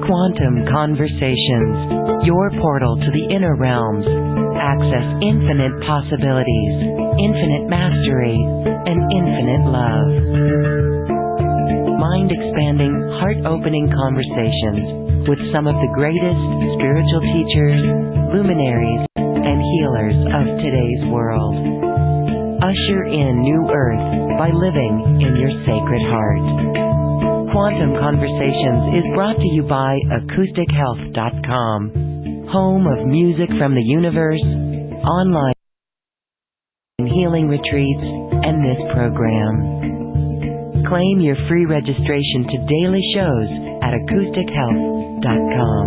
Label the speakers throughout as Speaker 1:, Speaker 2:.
Speaker 1: Quantum Conversations, your portal to the inner realms. Access infinite possibilities, infinite mastery, and infinite love. Mind-expanding, heart-opening conversations with some of the greatest spiritual teachers, luminaries, and healers of today's world. Usher in new earth by living in your sacred heart. Quantum Conversations is brought to you by AcousticHealth.com, home of music from the universe, online healing retreats, and this program. Claim your free registration to daily shows at AcousticHealth.com.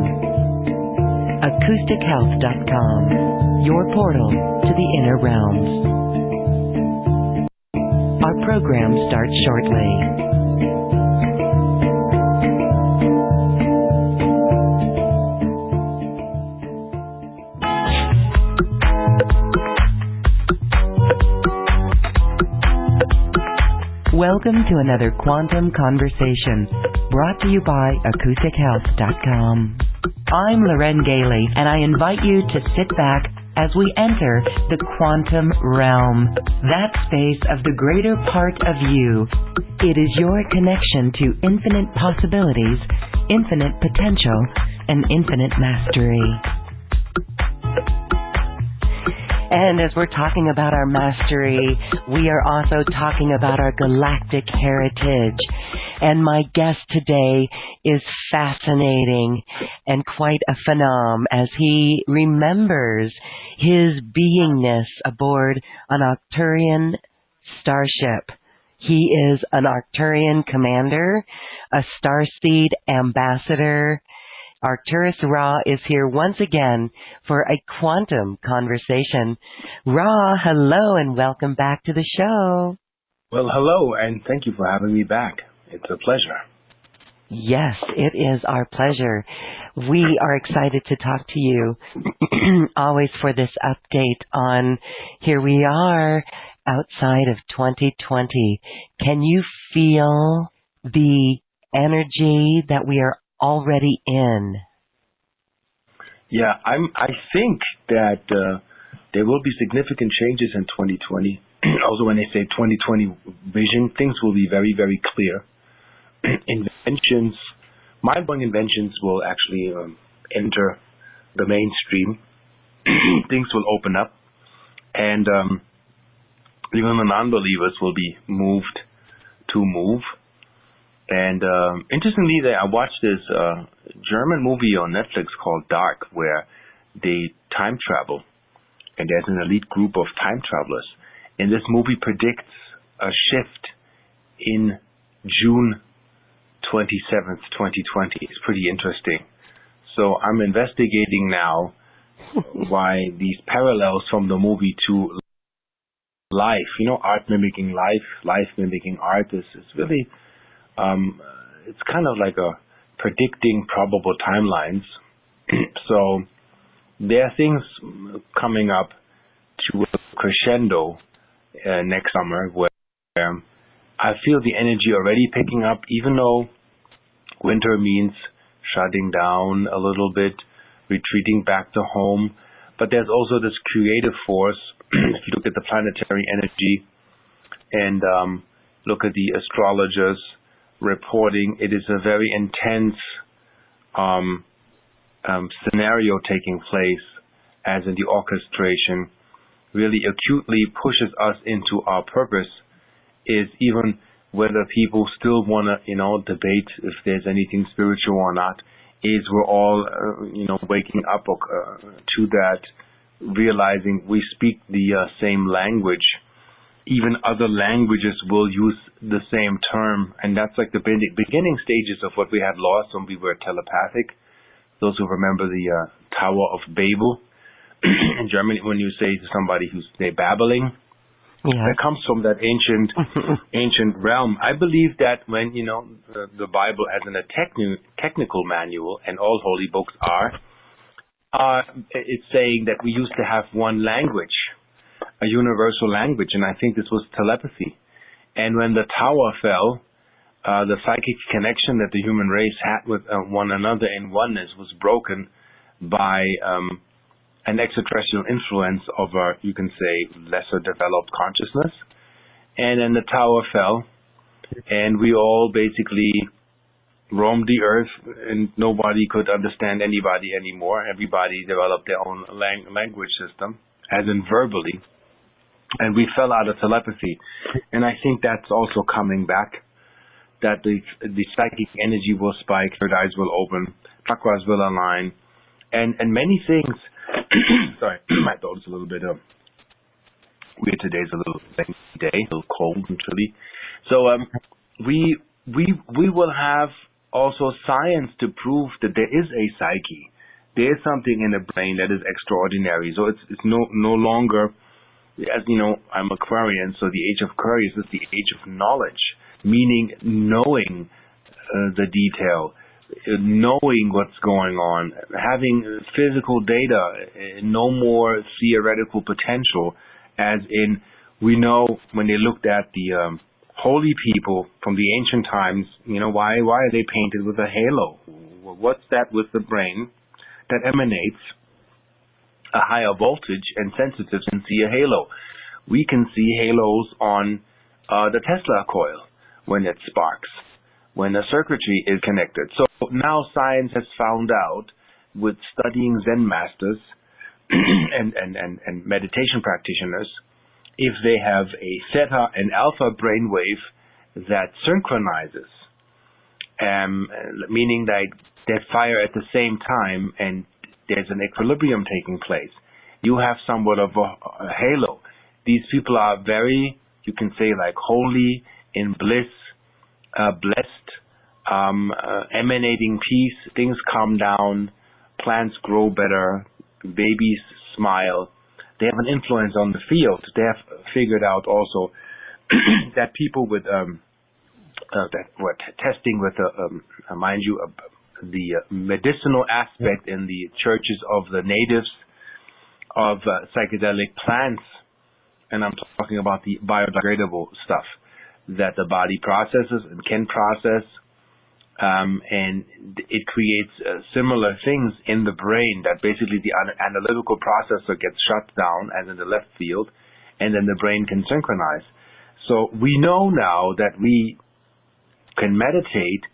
Speaker 1: AcousticHealth.com, your portal to the inner realms. Our program starts shortly. Welcome to another Quantum Conversation, brought to you by AcousticHealth.com. I'm Loren Gailey, and I invite you to sit back as we enter the quantum realm, that space of the greater part of you. It is your connection to infinite possibilities, infinite potential, and infinite mastery. And as we're talking about our mastery, we are also talking about our galactic heritage. And my guest today is fascinating and quite a phenom as he remembers his beingness aboard an Arcturian starship. He is an Arcturian commander, a Starseed Ambassador. Arcturus Ra is here once again for a quantum conversation. Ra, hello and welcome back to the show.
Speaker 2: Well, hello, and thank you for having me back. It's a pleasure.
Speaker 1: Yes, it is our pleasure. We are excited to talk to you always for this update on here we are outside of 2020. Can you feel the energy that we are already in?
Speaker 2: Yeah, I think that there will be significant changes in 2020. Also, when they say 2020 vision, things will be very, very clear. Inventions, mind-blowing inventions will actually enter the mainstream. Things will open up, and even the non-believers will be moved to move. And interestingly, I watched this German movie on Netflix called Dark, where they time travel, and there's an elite group of time travelers. And this movie predicts a shift in June 27th, 2020. It's pretty interesting. So I'm investigating now why these parallels from the movie to life, art mimicking life, life mimicking art is really... it's kind of like a predicting probable timelines. So there are things coming up to a crescendo next summer where I feel the energy already picking up, even though winter means shutting down a little bit, retreating back to home. But there's also this creative force. If you look at the planetary energy and look at the astrologers reporting, it is a very intense scenario taking place, as in the orchestration really acutely pushes us into our purpose, is even whether people still want to, debate if there's anything spiritual or not, is we're all, waking up to that, realizing we speak the same language. Even other languages will use the same term, and that's like the beginning stages of what we had lost when we were telepathic. Those who remember the Tower of Babel in Germany, when you say to somebody who's babbling, that comes from that ancient realm. I believe that when the Bible as in a technical manual, and all holy books are, it's saying that we used to have one language, a universal language, and I think this was telepathy. And when the tower fell, the psychic connection that the human race had with one another in oneness was broken by an extraterrestrial influence of a, you can say, lesser developed consciousness. And then the tower fell, and we all basically roamed the earth, and nobody could understand anybody anymore. Everybody developed their own language system, as in verbally, and we fell out of telepathy. And I think that's also coming back, that the psychic energy will spike, third eyes will open, chakras will align, and many things. Sorry, my throat is a little bit weird today. It's a little rainy day, a little cold and chilly. So we will have also science to prove that there is a psyche. There is something in the brain that is extraordinary. So it's no longer, as you know, I'm Aquarian, so the age of Aquarius is the age of knowledge, meaning knowing the detail, knowing what's going on, having physical data, no more theoretical potential, as in we know when they looked at the holy people from the ancient times, you know, why are they painted with a halo? What's that with the brain that emanates a higher voltage and sensitives can see a halo? We can see halos on the Tesla coil when it sparks, when the circuitry is connected. So now science has found out, with studying Zen masters and meditation practitioners, if they have a theta and alpha brainwave that synchronizes, meaning that they fire at the same time and there's an equilibrium taking place, you have somewhat of a halo. These people are very, you can say, like holy, in bliss, blessed, emanating peace, things calm down, plants grow better, babies smile. They have an influence on the field. They have figured out also that people with that were testing with mind you, the medicinal aspect in the churches of the natives of psychedelic plants, and I'm talking about the biodegradable stuff that the body processes and can process, and it creates similar things in the brain, that basically the analytical processor gets shut down, as in the left field, and then the brain can synchronize. So we know now that we can meditate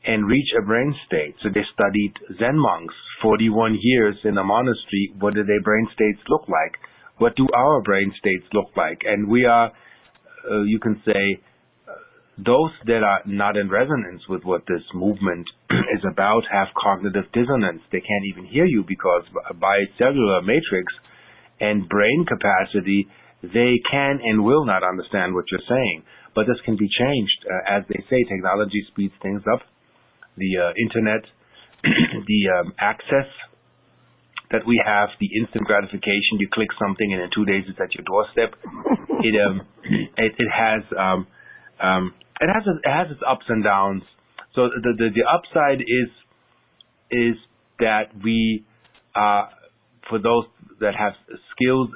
Speaker 2: and reach a brain state. So they studied Zen monks 41 years in a monastery. What do their brain states look like? What do our brain states look like? And we are, you can say, those that are not in resonance with what this movement is about have cognitive dissonance. They can't even hear you because by cellular matrix and brain capacity, they can and will not understand what you're saying. But this can be changed. As they say, technology speeds things up. The internet, the access that we have, the instant gratification, you click something and in 2 days it's at your doorstep. It has its ups and downs. So the upside is that we, for those that have skills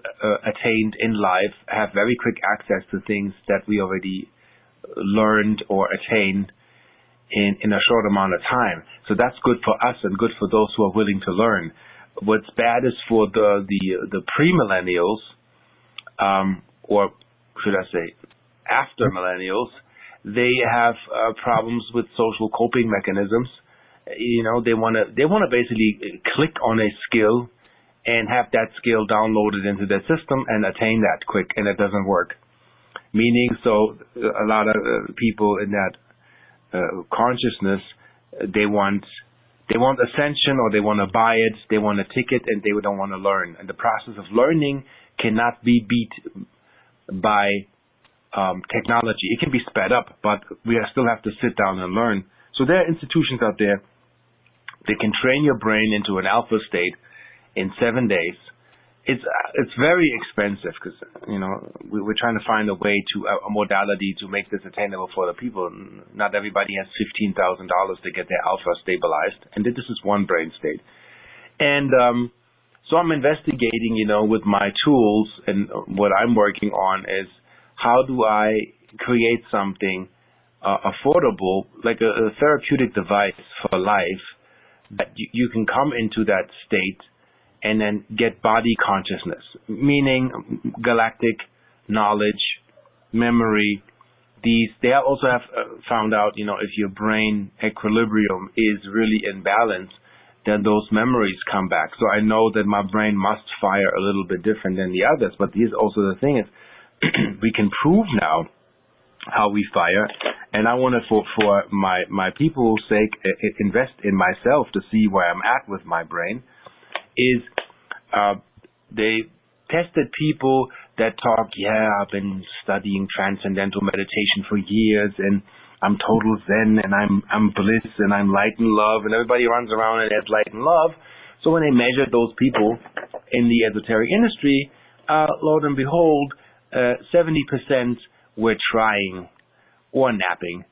Speaker 2: attained in life, have very quick access to things that we already learned or attained in a short amount of time. So that's good for us and good for those who are willing to learn. What's bad is for the pre-millennials, or should I say after millennials. They have problems with social coping mechanisms. You know, they want to basically click on a skill and have that skill downloaded into their system and attain that quick, and it doesn't work. Meaning, so a lot of people in that consciousness, they want ascension, or they want to buy it, they want a ticket, and they don't want to learn. And the process of learning cannot be beat by technology. It can be sped up, but we still have to sit down and learn. So there are institutions out there that can train your brain into an alpha state in 7 days. It's very expensive because, you know, we're trying to find a way to a modality to make this attainable for the people. Not everybody has $15,000 to get their alpha stabilized, and this is one brain state. And so I'm investigating, you know, with my tools, and what I'm working on is how do I create something affordable, like a therapeutic device for life, that you can come into that state and then get body consciousness, meaning galactic knowledge, memory. They also have found out, if your brain equilibrium is really in balance, then those memories come back. So I know that my brain must fire a little bit different than the others. But here's also the thing is, we can prove now how we fire. And I want to, for my people's sake, invest in myself to see where I'm at with my brain, is they tested people that talk, I've been studying transcendental meditation for years, and I'm total zen, and I'm bliss, and I'm light and love, and everybody runs around and has light and love. So when they measured those people in the esoteric industry, lo and behold, 70% were trying or napping.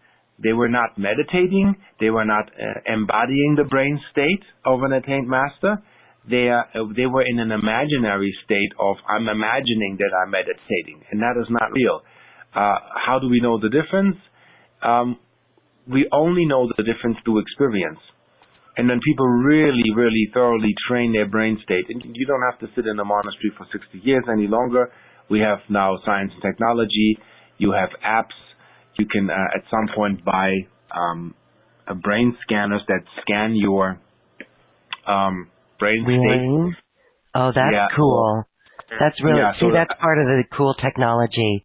Speaker 2: They were not meditating. They were not embodying the brain state of an attained master. They were in an imaginary state of, I'm imagining that I'm meditating, and that is not real. How do we know the difference? We only know the difference through experience. And then people really, really thoroughly train their brain state. And you don't have to sit in a monastery for 60 years any longer. We have now science and technology. You have apps. You can at some point buy brain scanners that scan your brain state.
Speaker 1: Oh, that's cool. That's really, that's part of the cool technology.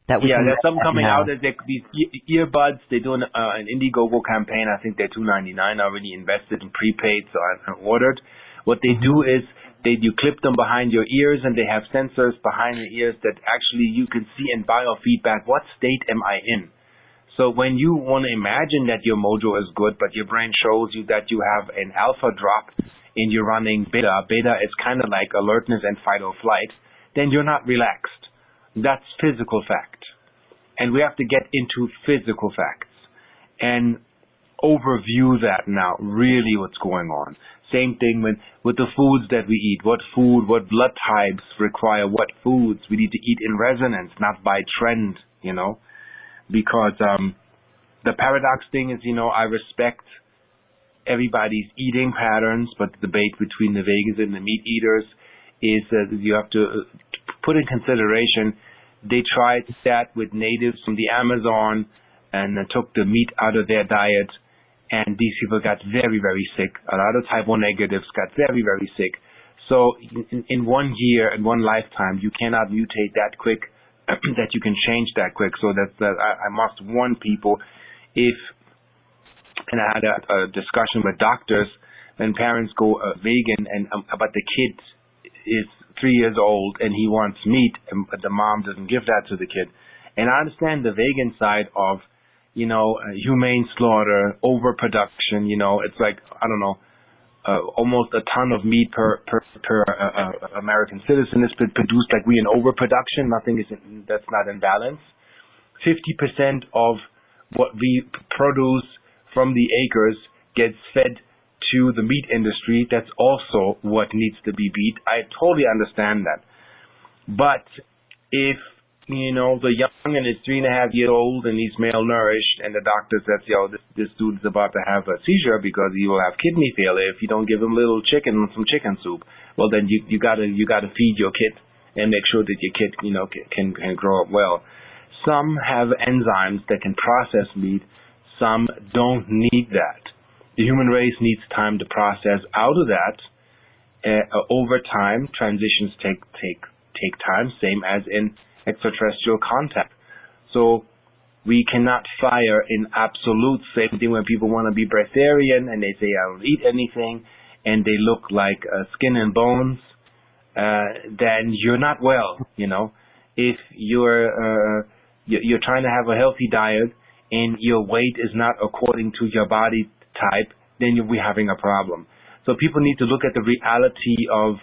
Speaker 1: There's some coming out. There's these earbuds. They're doing an Indiegogo campaign. I think they're $2.99. I already invested and prepaid, so I ordered. What they do is you clip them behind your ears, and they have sensors behind the ears that actually you can see in biofeedback, what state am I in? So when you want to imagine that your mojo is good, but your brain shows you that you have an alpha drop and you're running beta. Beta is kind of like alertness and fight or flight. Then you're not relaxed. That's physical fact. And we have to get into physical facts and overview that now, really what's going on. Same thing with the foods that we eat. What blood types require what foods. We need to eat in resonance, not by trend, because the paradox thing is, I respect everybody's eating patterns, but the debate between the vegans and the meat eaters is that you have to put in consideration, they tried that with natives from the Amazon and took the meat out of their diet, and these people got very, very sick. A lot of type 1 negatives got very, very sick. So in 1 year, in one lifetime, you cannot mutate that quick, that you can change that quick. So I must warn people, and I had a discussion with doctors, when parents go vegan, but the kid is 3 years old and he wants meat, but the mom doesn't give that to the kid. And I understand the vegan side of, humane slaughter, overproduction. It's like, I don't know, almost a ton of meat per American citizen is produced. Like, we in overproduction. That's not in balance. 50% of what we produce from the acres gets fed to the meat industry. That's also what needs to be beat. I totally understand that. But if, the youngin is 3.5 years old and he's malnourished, and the doctor says, this dude's about to have a seizure because he will have kidney failure if you don't give him little chicken and some chicken soup. Well, then you gotta feed your kid and make sure that your kid, can grow up well. Some have enzymes that can process meat. Some don't need that. The human race needs time to process out of that. Over time, transitions take time, same as in extraterrestrial contact. So we cannot fire in absolute. Same thing when people want to be breatharian and they say, I don't eat anything, and they look like skin and bones, then you're not well. If you're trying to have a healthy diet and your weight is not according to your body type, then you'll be having a problem. So people need to look at the reality of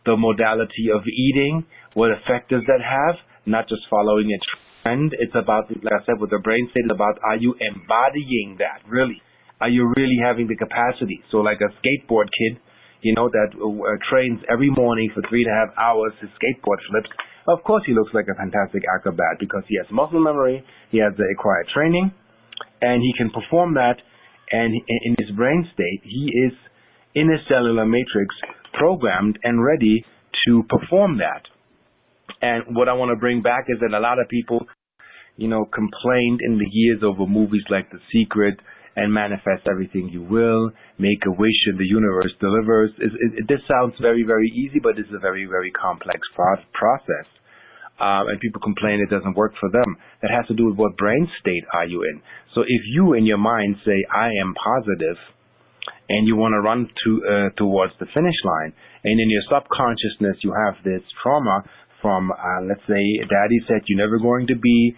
Speaker 1: the modality of eating, what effect does that have, not just following a trend. It's about, like I said, with the brain state, it's about, are you embodying that, really? Are you really having the capacity? So like a skateboard kid, that trains every morning for 3.5 hours, his skateboard flips. Of course he looks like a fantastic acrobat because he has muscle memory, he has the acquired training,
Speaker 2: And he can perform that, and in his brain state, he is in his cellular matrix programmed and ready to perform that. And what I want to bring back is that a lot of people, complained in the years over movies like The Secret and Manifest Everything You Will, Make a Wish and the Universe Delivers. This sounds very, very easy, but it's a very, very complex process. And people complain it doesn't work for them. That has to do with what brain state are you in. So if you in your mind say, I am positive, and you want to run towards the finish line, and in your subconsciousness you have this trauma from, let's say, daddy said you're never going to be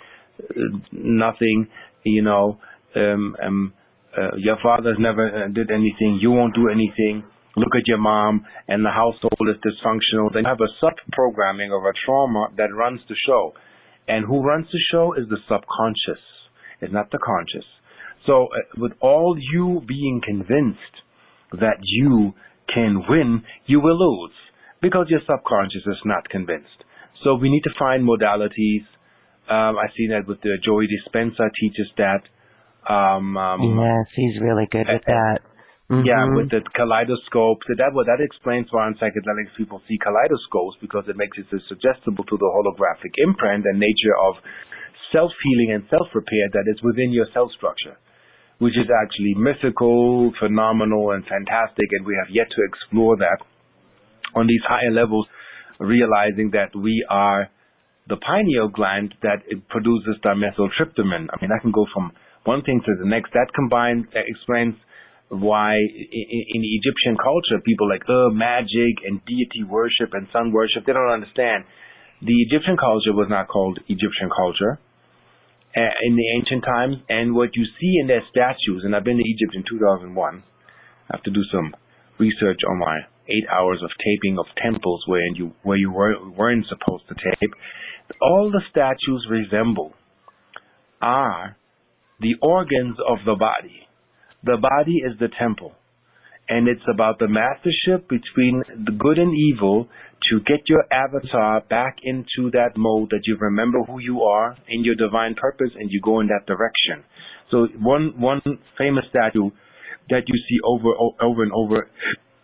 Speaker 2: nothing, your father's never did anything, you won't do anything, look at your mom, and the household is dysfunctional, then you have a sub-programming of a trauma that runs the show. And who runs the show is the subconscious. It's not the conscious. So with all you being convinced that you can win, you will lose because your subconscious is not convinced. So we need to find modalities. I see that with the Joey Dispenza teaches that.
Speaker 1: Yes, he's really good with that. Mm-hmm.
Speaker 2: Yeah, with the kaleidoscope. So that explains why on psychedelics people see kaleidoscopes, because it makes it suggestible to the holographic imprint and nature of self-healing and self-repair that is within your cell structure, which is actually mythical, phenomenal, and fantastic, and we have yet to explore that on these higher levels, realizing that we are the pineal gland that it produces dimethyltryptamine. I mean, I can go from one thing to the next. That combined explains why in Egyptian culture, people like magic and deity worship and sun worship, they don't understand. The Egyptian culture was not called Egyptian culture in the ancient times, and what you see in their statues, and I've been to Egypt in 2001, I have to do some research on my 8 hours of taping of temples where you weren't supposed to tape. All the statues resemble are the organs of the body. The body is the temple, and it's about the mastership between the good and evil to get your avatar back into that mode that you remember who you are in your divine purpose, and you go in that direction. So one famous statue that you see over and over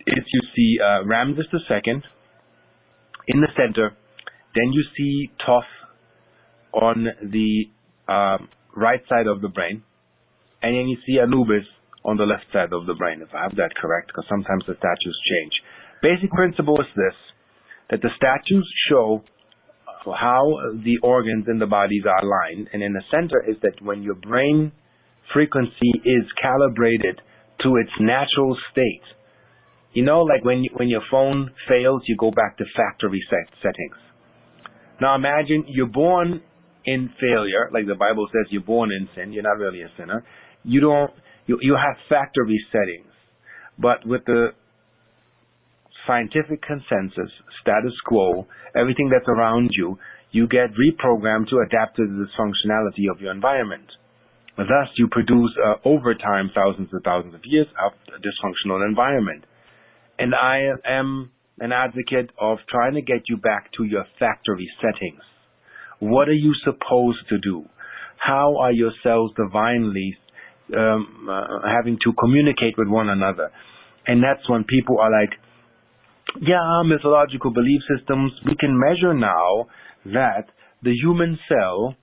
Speaker 2: is you see Ramses II in the center, then you see Thoth on the right side of the brain, and then you see Anubis on the left side of the brain, if I have that correct, because sometimes the statues change. Basic principle is this, that the statues show how the organs in the bodies are aligned, and in the center is that when your brain frequency is calibrated to its natural state, like when your phone fails, you go back to factory settings. Now imagine you're born in failure, like the Bible says you're born in sin, you're not really a sinner. You have factory settings, but with the scientific consensus, status quo, everything that's around you, you get reprogrammed to adapt to the dysfunctionality of your environment. Thus, you produce over time, thousands and thousands of years of a dysfunctional environment. And I am an advocate of trying to get you back to your factory settings. What are you supposed to do? How are your cells divinely having to communicate with one another? And that's when people are like, mythological belief systems, we can measure now that the human cell,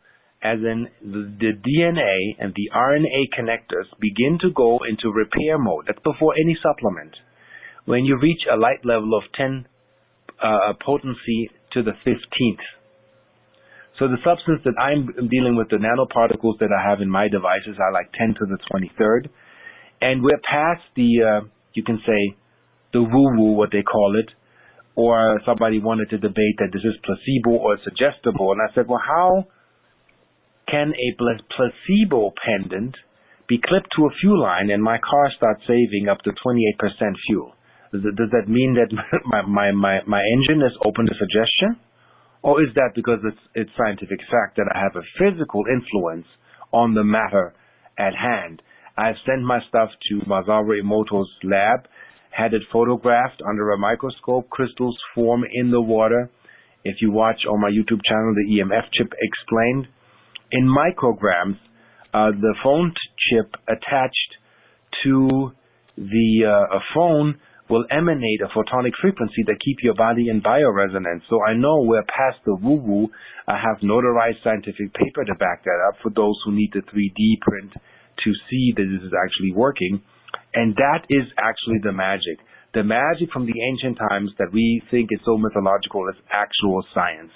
Speaker 2: as in the DNA and the RNA connectors, begin to go into repair mode. That's before any supplement. When you reach a light level of 10 potency to the 15th. So the substance that I'm dealing with, the nanoparticles that I have in my devices, are like 10 to the 23rd. And we're past the, you can say, the woo-woo, what they call it, or somebody wanted to debate that this is placebo or suggestible. And I said, well, how can a placebo pendant be clipped to a fuel line and my car starts saving up to 28% fuel? Does that mean that my engine is open to suggestion? Or is that because it's scientific fact that I have a physical influence on the matter at hand? I've sent my stuff to Masaru Emoto's lab, had it photographed under a microscope. Crystals form in the water. If you watch on my YouTube channel, the EMF chip explained. In micrograms, the phone chip attached to the phone will emanate a photonic frequency that keep your body in bioresonance. So I know we're past the woo-woo. I have notarized scientific paper to back that up for those who need the 3D print to see that this is actually working. And that is actually the magic. The magic from the ancient times that we think is so mythological is actual science.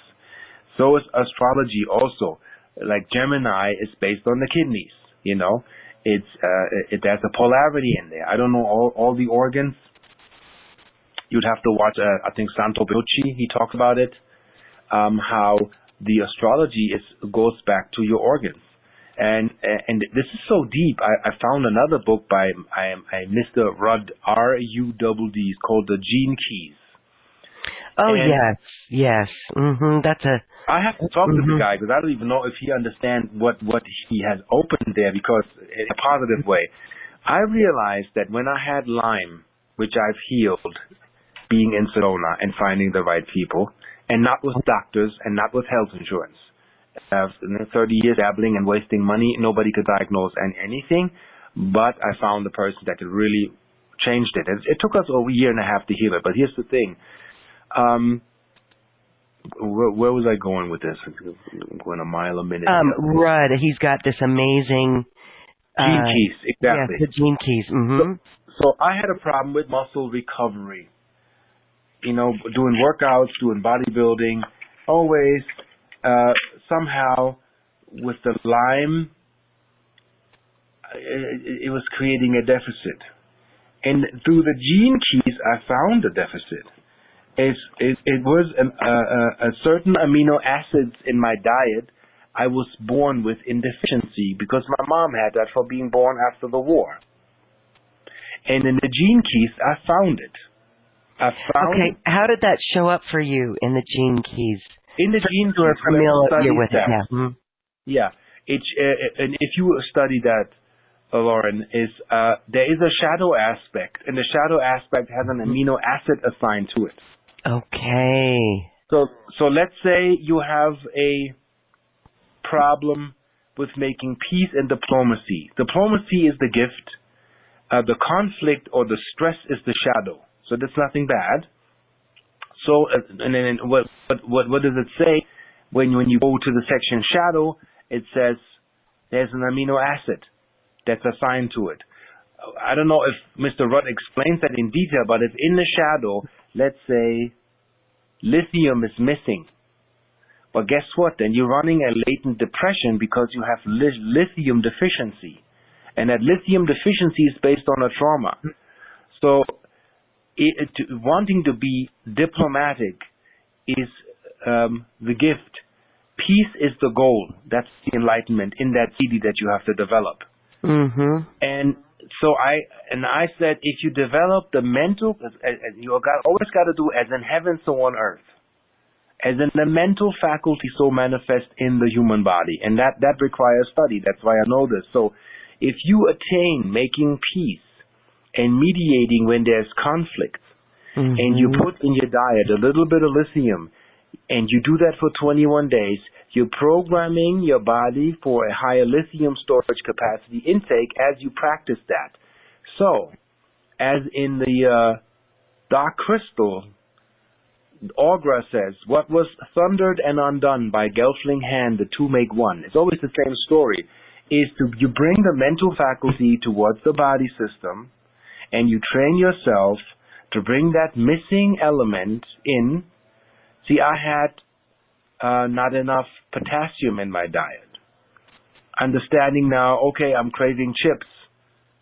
Speaker 2: So is astrology also. Like Gemini is based on the kidneys, you know. There's a polarity in there. I don't know all the organs. You'd have to watch, I think, Santo Bellucci, he talks about it, how the astrology goes back to your organs. And this is so deep. I found another book by Mr. Rudd, R-U-D-D, it's called The Gene Keys.
Speaker 1: Oh, and yes. That's a...
Speaker 2: I have to talk to the guy because I don't even know if he understands what he has opened there, because in a positive way. I realized that when I had Lyme, which I've healed, being in Sedona and finding the right people, and not with doctors and not with health insurance. 30 years dabbling and wasting money, nobody could diagnose anything, but I found the person that had really changed it. It took us over a year and a half to heal it, but here's the thing. Where was I going with this? I'm going a mile a minute.
Speaker 1: Rudd, he's got this amazing...
Speaker 2: Gene keys, exactly.
Speaker 1: Yeah, the gene keys.
Speaker 2: So I had a problem with muscle recovery. You know, doing workouts, doing bodybuilding, always somehow with the Lyme, it was creating a deficit. And through the gene keys, I found the deficit. It was a certain amino acids in my diet I was born with in deficiency because my mom had that for being born after the war. And in the gene keys, I found it.
Speaker 1: Okay, how did that show up for you in the gene keys?
Speaker 2: In the gene keys,
Speaker 1: we're familiar with it. Yeah.
Speaker 2: Yeah. And if you study that, Lauren, there is a shadow aspect, and the shadow aspect has an amino acid assigned to it.
Speaker 1: Okay.
Speaker 2: So let's say you have a problem with making peace and diplomacy. Diplomacy is the gift. The conflict or the stress is the shadow. So that's nothing bad. So, and then what does it say? When you go to the section shadow, it says there's an amino acid that's assigned to it. I don't know if Mr. Rudd explains that in detail, but if in the shadow, let's say lithium is missing, well, guess what? Then you're running a latent depression because you have lithium deficiency. And that lithium deficiency is based on a trauma. So wanting to be diplomatic is the gift. Peace is the goal. That's the enlightenment in that city that you have to develop. And so I said, if you develop the mental, you always got to do as in heaven, so on earth. As in the mental faculty so manifest in the human body. And that requires study. That's why I know this. So if you attain making peace and mediating when there's conflict, and you put in your diet a little bit of lithium, and you do that for 21 days, you're programming your body for a higher lithium storage capacity intake as you practice that. So, as in the Dark Crystal, Augra says, what was thundered and undone by Gelfling hand, the two make one. It's always the same story. You bring the mental faculty towards the body system, and you train yourself to bring that missing element in. See, I had not enough potassium in my diet. Understanding now, okay, I'm craving chips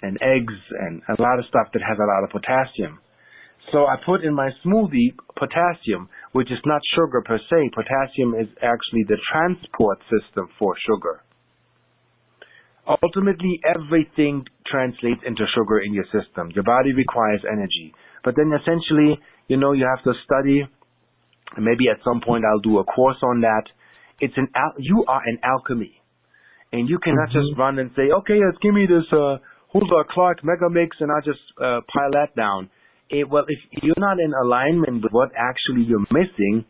Speaker 2: and eggs and a lot of stuff that has a lot of potassium. So I put in my smoothie potassium, which is not sugar per se. Potassium is actually the transport system for sugar. Ultimately, everything translates into sugar in your system. Your body requires energy. But then essentially, you have to study. Maybe at some point I'll do a course on that. You are an alchemy. And you cannot just run and say, okay, let's give me this Hulda Clark Mega Mix and I'll just pile that down. Well, if you're not in alignment with what actually you're missing,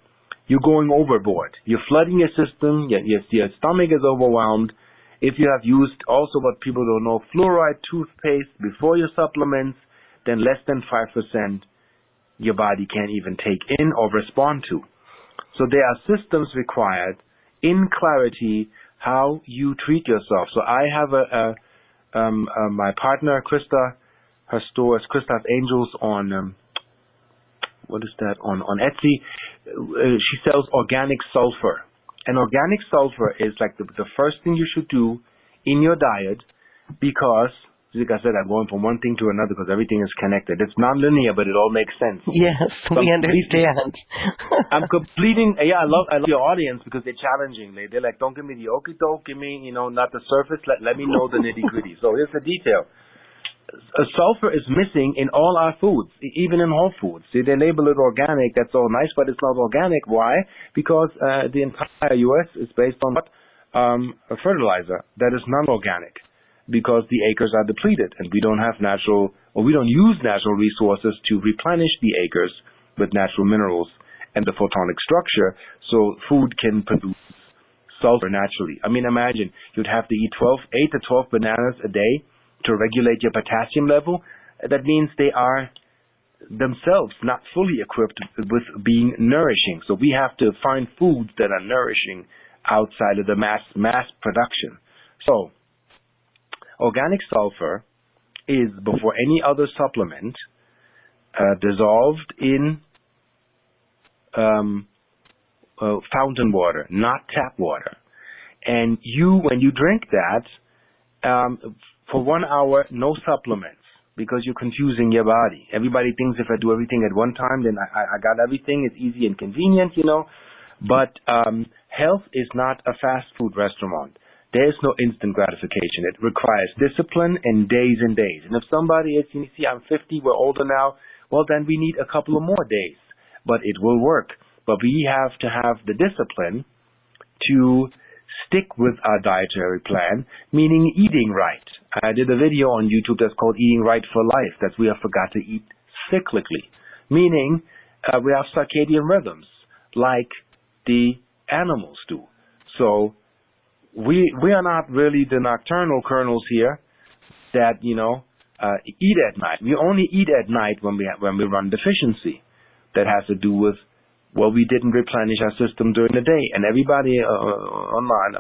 Speaker 2: you're going overboard. You're flooding your system, your stomach is overwhelmed, If you have used also what people don't know, fluoride toothpaste before your supplements, then less than 5% your body can't even take in or respond to. So there are systems required in clarity how you treat yourself. So I have my partner, Krista, her store is Krista's Angels on, what is that, on Etsy. She sells organic sulfur. And organic sulfur is like the first thing you should do in your diet because, like I said, I'm going from one thing to another because everything is connected. It's non-linear, but it all makes sense.
Speaker 1: Yes, we understand.
Speaker 2: I'm completing, I love your audience because they're challenging. They're like, don't give me the okie doke, give me, not the surface, let me know the nitty gritty. So here's the detail. Sulfur is missing in all our foods, even in whole foods. See, they label it organic. That's all nice, but it's not organic. Why? Because the entire U.S. is based on what? A fertilizer that is non-organic because the acres are depleted and we don't have we don't use natural resources to replenish the acres with natural minerals and the photonic structure so food can produce sulfur naturally. I mean, imagine you'd have to eat 8 to 12 bananas a day to regulate your potassium level. That means they are themselves not fully equipped with being nourishing. So we have to find foods that are nourishing outside of the mass production. So organic sulfur is, before any other supplement, dissolved in fountain water, not tap water. And when you drink that, for 1 hour, no supplements, because you're confusing your body. Everybody thinks if I do everything at one time, then I got everything. It's easy and convenient, But health is not a fast food restaurant. There is no instant gratification. It requires discipline and days and days. And if somebody is, I'm 50, we're older now, well, then we need a couple of more days. But it will work. But we have to have the discipline to stick with our dietary plan, meaning eating right. I did a video on YouTube that's called Eating Right for Life, that we have forgot to eat cyclically, meaning we have circadian rhythms like the animals do. So we are not really the nocturnal kernels here that, eat at night. We only eat at night when we run deficiency. That has to do with we didn't replenish our system during the day. And everybody online,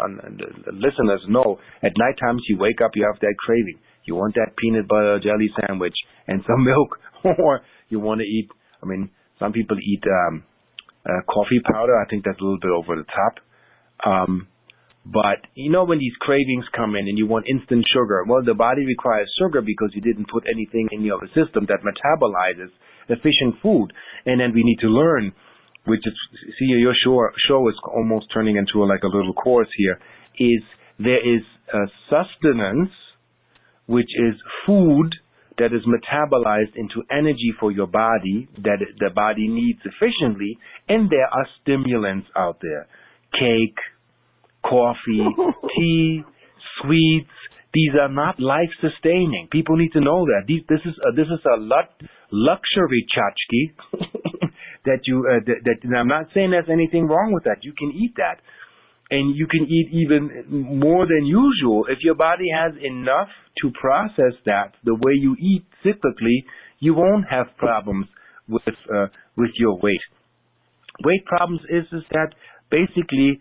Speaker 2: the listeners know, at night times you wake up, you have that craving. You want that peanut butter jelly sandwich and some milk, or you want to eat, some people eat coffee powder. I think that's a little bit over the top. But when these cravings come in and you want instant sugar, well, the body requires sugar because you didn't put anything in your system that metabolizes efficient food. And then we need to learn, which is, your show is almost turning into like a little course here, is there is a sustenance, which is food that is metabolized into energy for your body that the body needs efficiently, and there are stimulants out there. Cake, coffee, tea, sweets. These are not life-sustaining. People need to know that. This is a luxury tchotchke that I'm not saying there's anything wrong with that. You can eat that. And you can eat even more than usual. If your body has enough to process that the way you eat cyclically, you won't have problems with your weight. Weight problems is that basically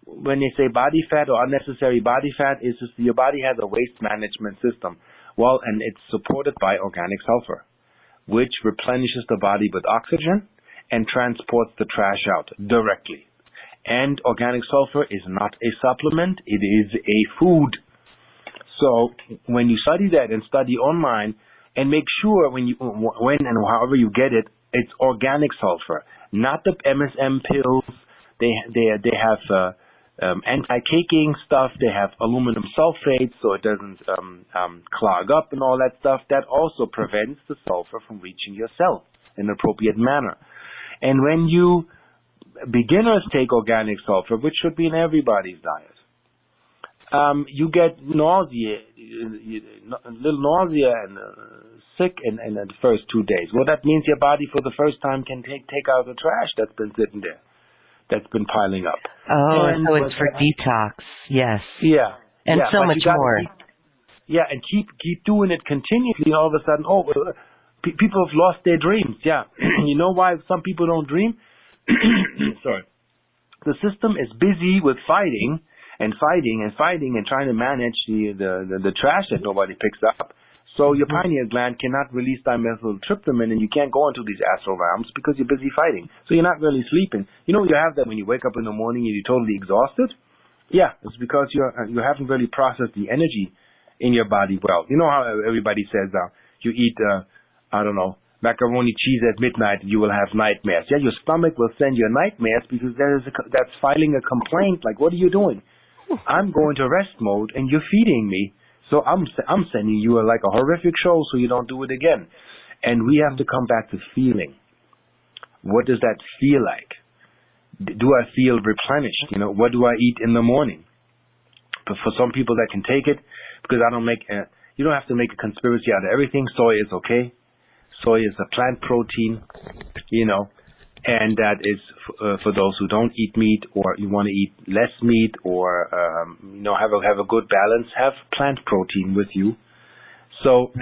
Speaker 2: when they say body fat or unnecessary body fat, is just your body has a waste management system. Well, and it's supported by organic sulfur, which replenishes the body with oxygen and transports the trash out directly. And organic sulfur is not a supplement, it is a food. So when you study that and study online, and make sure when and however you get it, it's organic sulfur, not the MSM pills. They have anti-caking stuff. They have aluminum sulfate, so it doesn't clog up and all that stuff. That also prevents the sulfur from reaching your cells in an appropriate manner. And when beginners take organic sulfur, which should be in everybody's diet, you get nausea, a little nausea and sick in the first 2 days. Well, that means your body for the first time can take out the trash that's been sitting there, that's been piling up.
Speaker 1: Oh, so it's for detox, yes.
Speaker 2: Yeah,
Speaker 1: And
Speaker 2: Yeah,
Speaker 1: so
Speaker 2: but
Speaker 1: much
Speaker 2: you gotta
Speaker 1: more.
Speaker 2: keep doing it continuously. All of a sudden, people have lost their dreams. Yeah, you know why some people don't dream? Sorry, the system is busy with fighting and trying to manage the trash that nobody picks up. So your pineal gland cannot release dimethyltryptamine, and you can't go into these astral realms because you're busy fighting. So you're not really sleeping. You know, you have that when you wake up in the morning and you're totally exhausted. Yeah, it's because you haven't really processed the energy in your body well. You know how everybody says you eat I don't know, macaroni cheese at midnight, you will have nightmares. Yeah, your stomach will send you nightmares because that's filing a complaint. Like, what are you doing? I'm going to rest mode and you're feeding me. So I'm sending you like a horrific show so you don't do it again. And we have to come back to feeling. What does that feel like? Do I feel replenished? You know, what do I eat in the morning? But for some people that can take it, because you don't have to make a conspiracy out of everything. Soy is okay. Soy is a plant protein, you know, and that is for those who don't eat meat, or you want to eat less meat, or you know, have a good balance. Have plant protein with you. So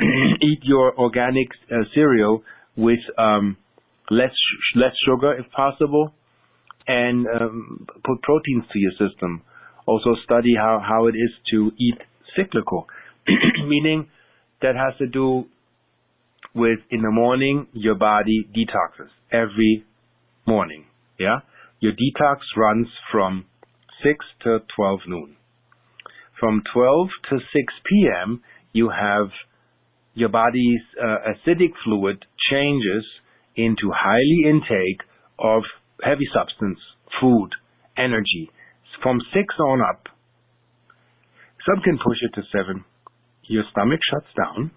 Speaker 2: eat your organic cereal with less sugar if possible, and put proteins to your system. Also study how it is to eat cyclical, meaning that has to do with in the morning your body detoxes every morning. Yeah, your detox runs from 6 to 12 noon. From 12 to 6 p.m. you have your body's acidic fluid changes into highly intake of heavy substance, food, energy. From 6 on up, some can push it to 7. Your stomach shuts down,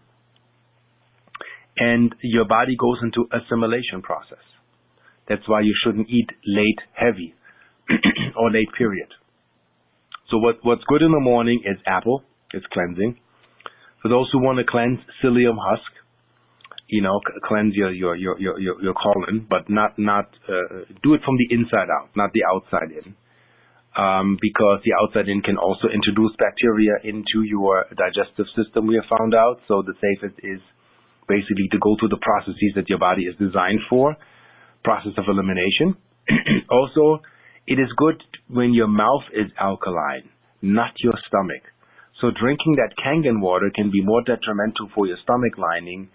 Speaker 2: and your body goes into assimilation process. That's why you shouldn't eat late heavy or late period. So what's good in the morning is apple. It's cleansing. For those who want to cleanse, psyllium husk. You know, cleanse your colon, but not do it from the inside out, not the outside in. Because the outside in can also introduce bacteria into your digestive system, we have found out. So the safest is basically to go through the processes that your body is designed for, process of elimination. Also, it is good when your mouth is alkaline, not your stomach. So drinking that Kangen water can be more detrimental for your stomach lining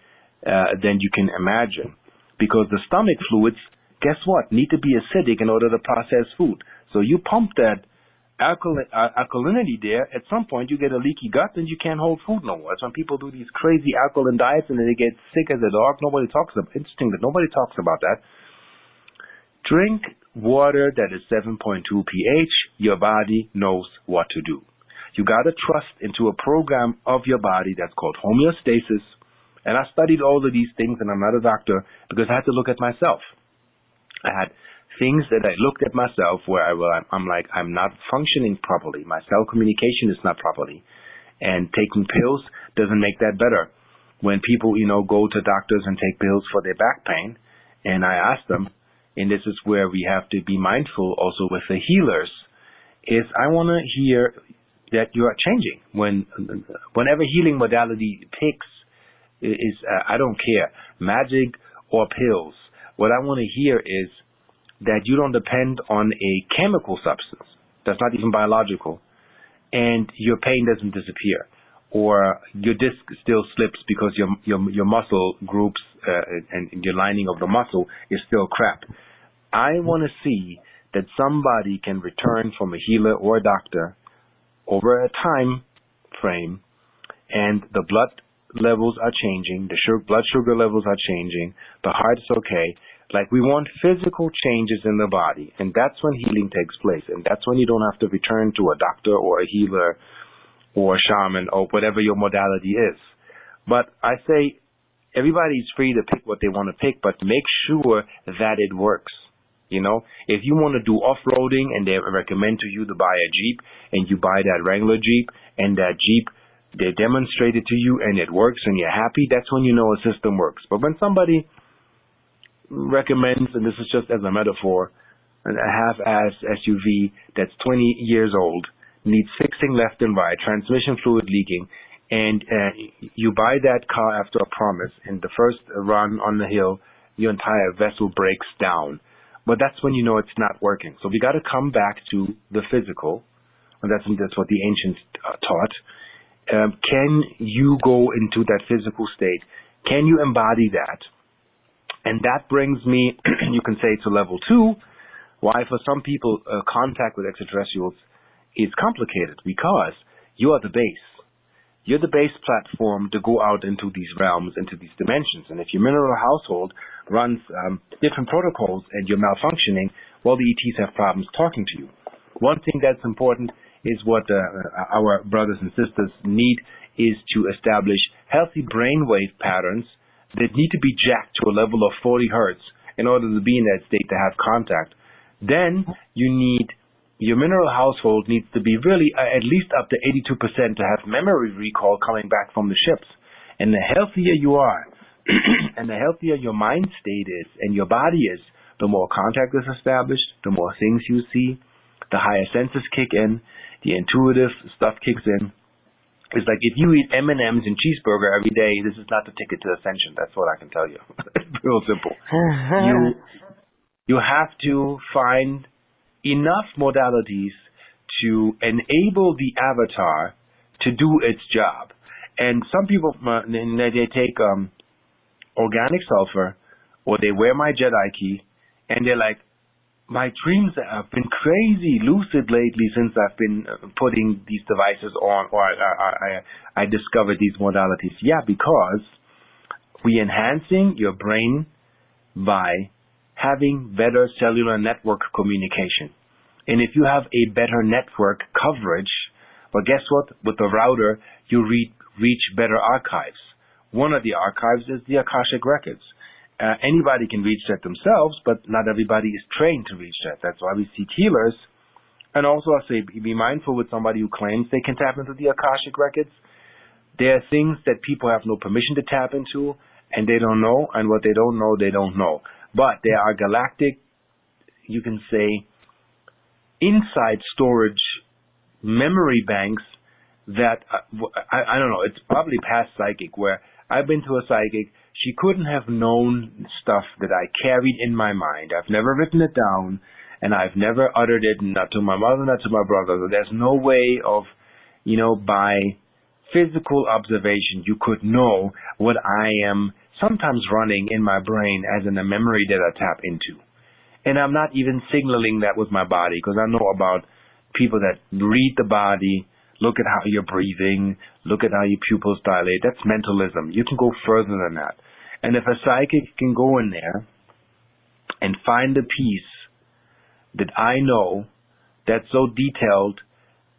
Speaker 2: than you can imagine. Because the stomach fluids, guess what, need to be acidic in order to process food. So you pump that alkalinity there, at some point you get a leaky gut and you can't hold food no more. That's when people do these crazy alkaline diets and then they get sick as a dog. Nobody talks about it. Interesting that nobody talks about that. Drink water that is 7.2 pH. Your body knows what to do. You got to trust into a program of your body that's called homeostasis. And I studied all of these things, and I'm not a doctor, because I had to look at myself. I had things that I looked at myself where I'm like, I'm not functioning properly. My cell communication is not properly. And taking pills doesn't make that better. When people, you know, go to doctors and take pills for their back pain, and I ask them, and this is where we have to be mindful also with the healers, is I want to hear that you are changing. Whenever healing modality picks, I don't care, magic or pills. What I want to hear is that you don't depend on a chemical substance that's not even biological, and your pain doesn't disappear, or your disc still slips because your muscle groups and your lining of the muscle is still crap. I want to see that somebody can return from a healer or a doctor over a time frame, and the blood levels are changing, the blood sugar levels are changing, the heart is okay. Like, we want physical changes in the body, and that's when healing takes place, and that's when you don't have to return to a doctor or a healer or a shaman or whatever your modality is. But I say everybody's free to pick what they want to pick, but make sure that it works. You know, if you want to do off-roading and they recommend to you to buy a Jeep, and you buy that Wrangler Jeep, and that Jeep, they demonstrate it to you and it works and you're happy, that's when you know a system works. But when somebody recommends, and this is just as a metaphor, a half-ass SUV that's 20 years old, needs fixing left and right, transmission fluid leaking, and you buy that car after a promise, and the first run on the hill, your entire vessel breaks down. But that's when you know it's not working. So we got to come back to the physical, and that's what the ancients taught. Can you go into that physical state? Can you embody that? And that brings me, you can say, to level 2, why for some people contact with extraterrestrials is complicated, because you are the base. You're the base platform to go out into these realms, into these dimensions. And if your mineral household runs different protocols and you're malfunctioning, well, the ETs have problems talking to you. One thing that's important is what our brothers and sisters need is to establish healthy brainwave patterns that need to be jacked to a level of 40 hertz in order to be in that state to have contact. Then you need, your mineral household needs to be really at least up to 82% to have memory recall coming back from the ships. And the healthier you are, and the healthier your mind state is and your body is, the more contact is established, the more things you see, the higher senses kick in, the intuitive stuff kicks in. It's like if you eat M&Ms and cheeseburger every day, this is not the ticket to ascension. That's what I can tell you. It's real simple. You have to find enough modalities to enable the avatar to do its job. And some people, they take organic sulfur, or they wear my Jedi key, and they're like, my dreams have been crazy lucid lately since I've been putting these devices on, or I discovered these modalities. Yeah, because we're enhancing your brain by having better cellular network communication. And if you have a better network coverage, well, guess what? With the router, you reach better archives. One of the archives is the Akashic Records. Anybody can reach that themselves, but not everybody is trained to reach that. That's why we seek healers. And also, I say, be mindful with somebody who claims they can tap into the Akashic Records. There are things that people have no permission to tap into, and they don't know, and what they don't know, they don't know. But there are galactic, you can say, inside storage memory banks that, I don't know, it's probably past psychic, where I've been to a psychic. She couldn't have known stuff that I carried in my mind. I've never written it down, and I've never uttered it, not to my mother, not to my brother. So there's no way of, by physical observation, you could know what I am sometimes running in my brain as in a memory that I tap into. And I'm not even signaling that with my body, because I know about people that read the body, look at how you're breathing, look at how your pupils dilate. That's mentalism. You can go further than that. And if a psychic can go in there and find a piece that I know that's so detailed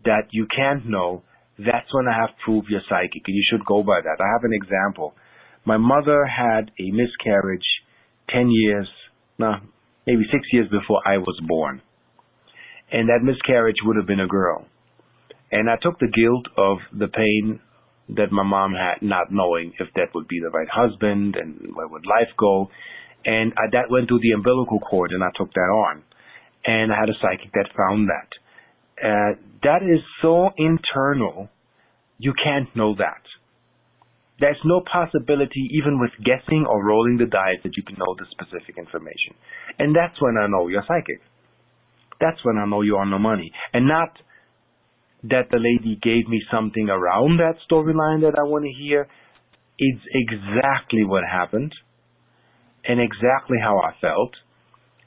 Speaker 2: that you can't know, that's when I have proof you're psychic, and you should go by that. I have an example. My mother had a miscarriage 10 years, maybe 6 years before I was born. And that miscarriage would have been a girl. And I took the guilt of the pain that my mom had, not knowing if that would be the right husband and where would life go. And that went through the umbilical cord, and I took that on. And I had a psychic that found that. That is so internal, you can't know that. There's no possibility, even with guessing or rolling the dice, that you can know the specific information. And that's when I know you're psychic. That's when I know you're on the money. And not that the lady gave me something around that storyline that I want to hear. It's exactly what happened and exactly how I felt,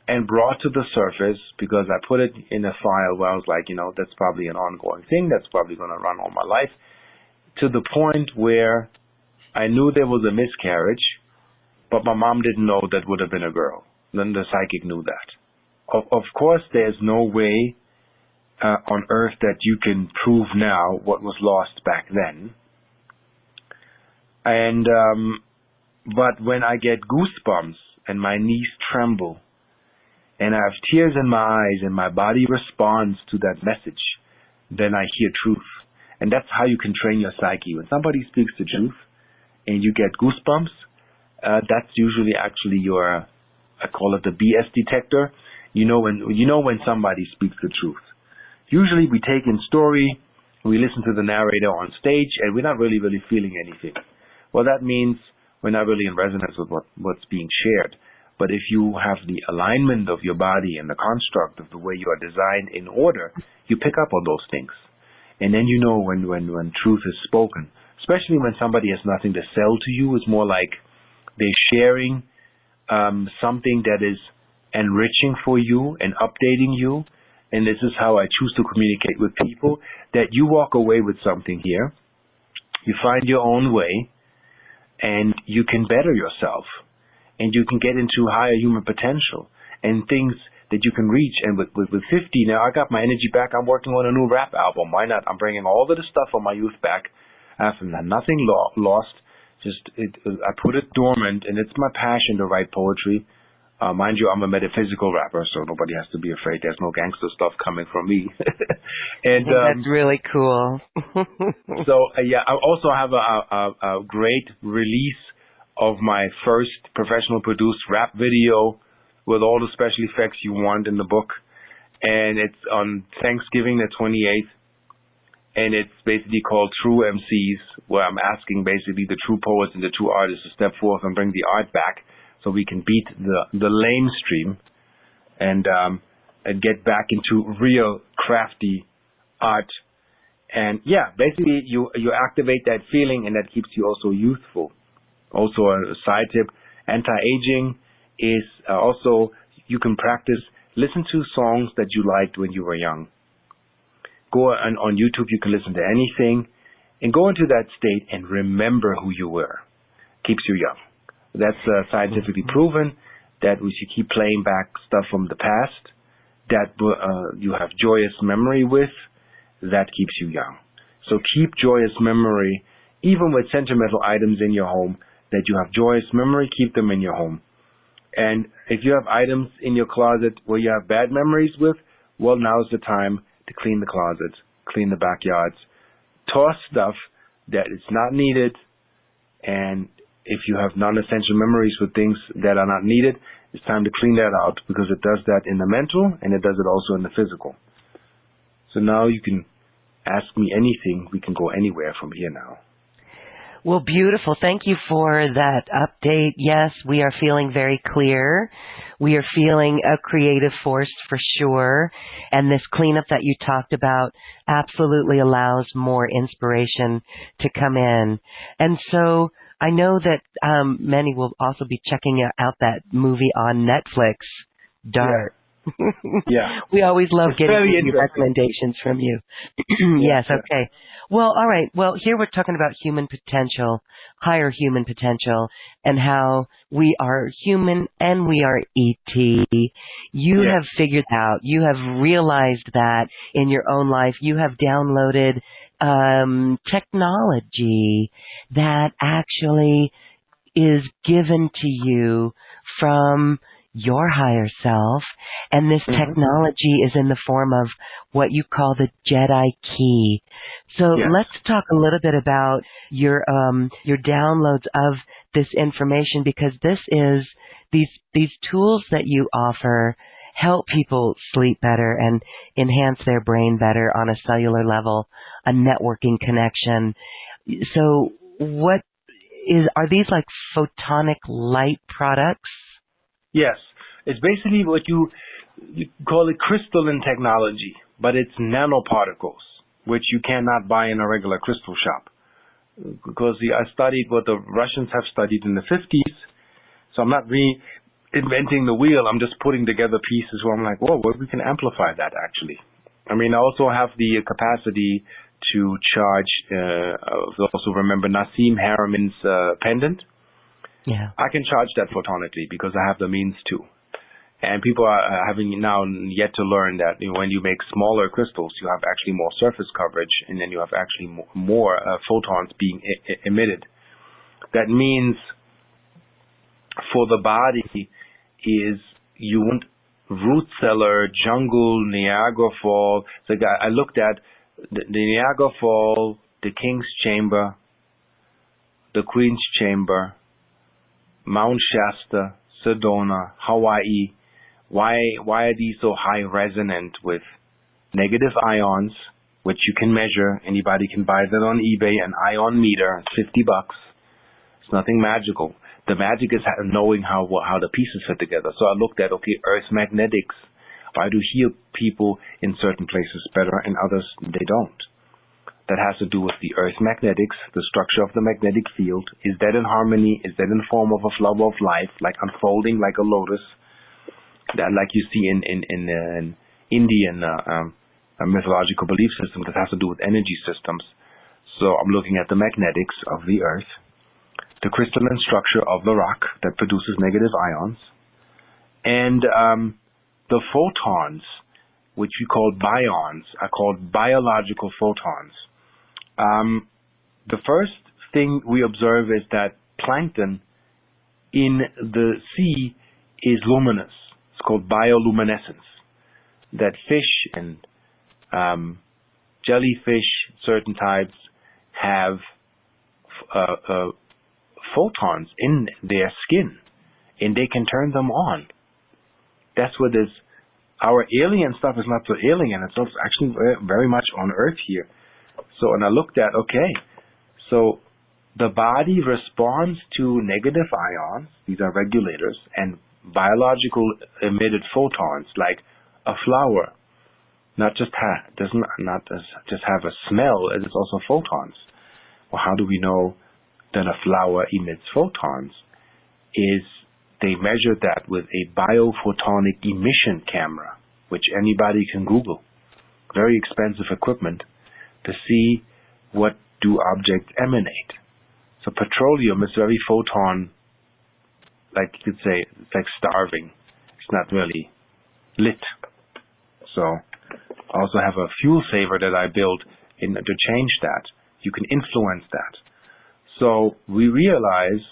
Speaker 2: and brought to the surface because I put it in a file where I was like, that's probably an ongoing thing. That's probably going to run all my life, to the point where I knew there was a miscarriage, but my mom didn't know that would have been a girl. Then the psychic knew that. Of course, there's no way on earth that you can prove now what was lost back then. And but when I get goosebumps and my knees tremble and I have tears in my eyes and my body responds to that message, then I hear truth. And that's how you can train your psyche. When somebody speaks the truth and you get goosebumps, that's usually actually your, I call it the BS detector. You know when somebody speaks the truth. Usually we take in story, we listen to the narrator on stage, and we're not really feeling anything. Well, that means we're not really in resonance with what's being shared. But if you have the alignment of your body and the construct of the way you are designed in order, you pick up on those things. And then you know when truth is spoken, especially when somebody has nothing to sell to you. It's more like they're sharing something that is enriching for you and updating you. And this is how I choose to communicate with people, that you walk away with something here. You find your own way, and you can better yourself, and you can get into higher human potential and things that you can reach. And with 50 now, I got my energy back. I'm working on a new rap album. Why not? I'm bringing all of the stuff from my youth back. I have nothing lost. I put it dormant, and it's my passion to write poetry. Mind you, I'm a metaphysical rapper, so nobody has to be afraid. There's no gangster stuff coming from me. And
Speaker 1: that's really cool.
Speaker 2: I also have a great release of my first professional produced rap video with all the special effects you want in the book. And it's on Thanksgiving the 28th. And it's basically called True MCs, where I'm asking basically the true poets and the true artists to step forth and bring the art back, so we can beat the lamestream and get back into real crafty art. And yeah, basically you activate that feeling, and that keeps you also youthful. Also a side tip, anti-aging is also, you can practice, listen to songs that you liked when you were young. Go on YouTube, you can listen to anything, and go into that state and remember who you were. Keeps you young. That's scientifically proven, that we should keep playing back stuff from the past that you have joyous memory with. That keeps you young. So keep joyous memory, even with sentimental items in your home, that you have joyous memory, keep them in your home. And if you have items in your closet where you have bad memories with, well, now's the time to clean the closets, clean the backyards, toss stuff that is not needed. And if you have non-essential memories with things that are not needed, it's time to clean that out, because it does that in the mental and it does it also in the physical. So now you can ask me anything. We can go anywhere from here now.
Speaker 1: Well, beautiful. Thank you for that update. Yes, we are feeling very clear. We are feeling a creative force for sure. And this cleanup that you talked about absolutely allows more inspiration to come in. And so I know that many will also be checking out that movie on Netflix, Dark.
Speaker 2: Yeah.
Speaker 1: We always love getting recommendations from you. Yes, okay. Well, all right. Well, here we're talking about human potential, higher human potential, and how we are human and we are ET. You have figured out, you have realized that in your own life. You have downloaded technology that actually is given to you from your higher self, and this technology is in the form of what you call the Jedi key. So let's talk a little bit about your downloads of this information, because this is these tools that you offer help people sleep better and enhance their brain better on a cellular level, a networking connection. So are these like photonic light products?
Speaker 2: Yes, it's basically what you call it crystalline technology, but it's nanoparticles, which you cannot buy in a regular crystal shop. Because I studied what the Russians have studied in the 50s, so I'm not reinventing the wheel. I'm just putting together pieces where I'm like, whoa, well, we can amplify that actually. I mean, I also have the capacity to charge, also remember Nassim Harameyn's pendant.
Speaker 1: Yeah.
Speaker 2: I can charge that photonically because I have the means to. And people are having now yet to learn that when you make smaller crystals, you have actually more surface coverage, and then you have actually more photons being emitted. That means for the body is you want root cellar, jungle, Niagara Fall. So I looked at the Niagara Fall, the King's Chamber, the Queen's Chamber, Mount Shasta, Sedona, Hawaii. Why are these so high resonant with negative ions, which you can measure. Anybody can buy that on eBay, an ion meter, $50. It's nothing magical. The magic is knowing how the pieces fit together. So I looked at, okay, Earth magnetics. Why do heal people in certain places better and others they don't? That has to do with the Earth magnetics, the structure of the magnetic field. Is that in harmony? Is that in the form of a flower of life, like unfolding like a lotus? That, like you see in Indian mythological belief system, that has to do with energy systems. So I'm looking at the magnetics of the Earth, the crystalline structure of the rock that produces negative ions, and the photons, which we call bions, are called biological photons. The first thing we observe is that plankton in the sea is luminous. It's called bioluminescence. That fish and jellyfish, certain types, have photons in their skin, and they can turn them on. That's what this. Our alien stuff is not so alien. It's also actually very much on Earth here. So, and I looked at, okay, so the body responds to negative ions. These are regulators, and biological emitted photons, like a flower, doesn't just have a smell. It is also photons. Well, how do we know that a flower emits photons? They measure that with a biophotonic emission camera, which anybody can Google. Very expensive equipment to see what do objects emanate. So petroleum is very photon, like you could say, it's like starving. It's not really lit. So I also have a fuel saver that I built to change that. You can influence that. So we realize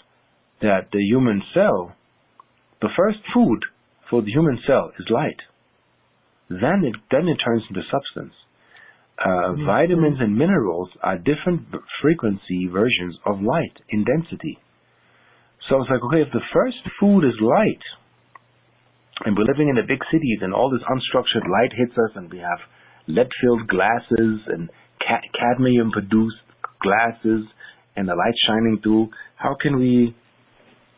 Speaker 2: that the human cell, the first food for the human cell is light. Then it turns into substance. Vitamins and minerals are different frequency versions of light in density. So it's like, okay, if the first food is light, and we're living in the big cities and all this unstructured light hits us, and we have lead-filled glasses and cadmium-produced glasses and the light shining through, how can we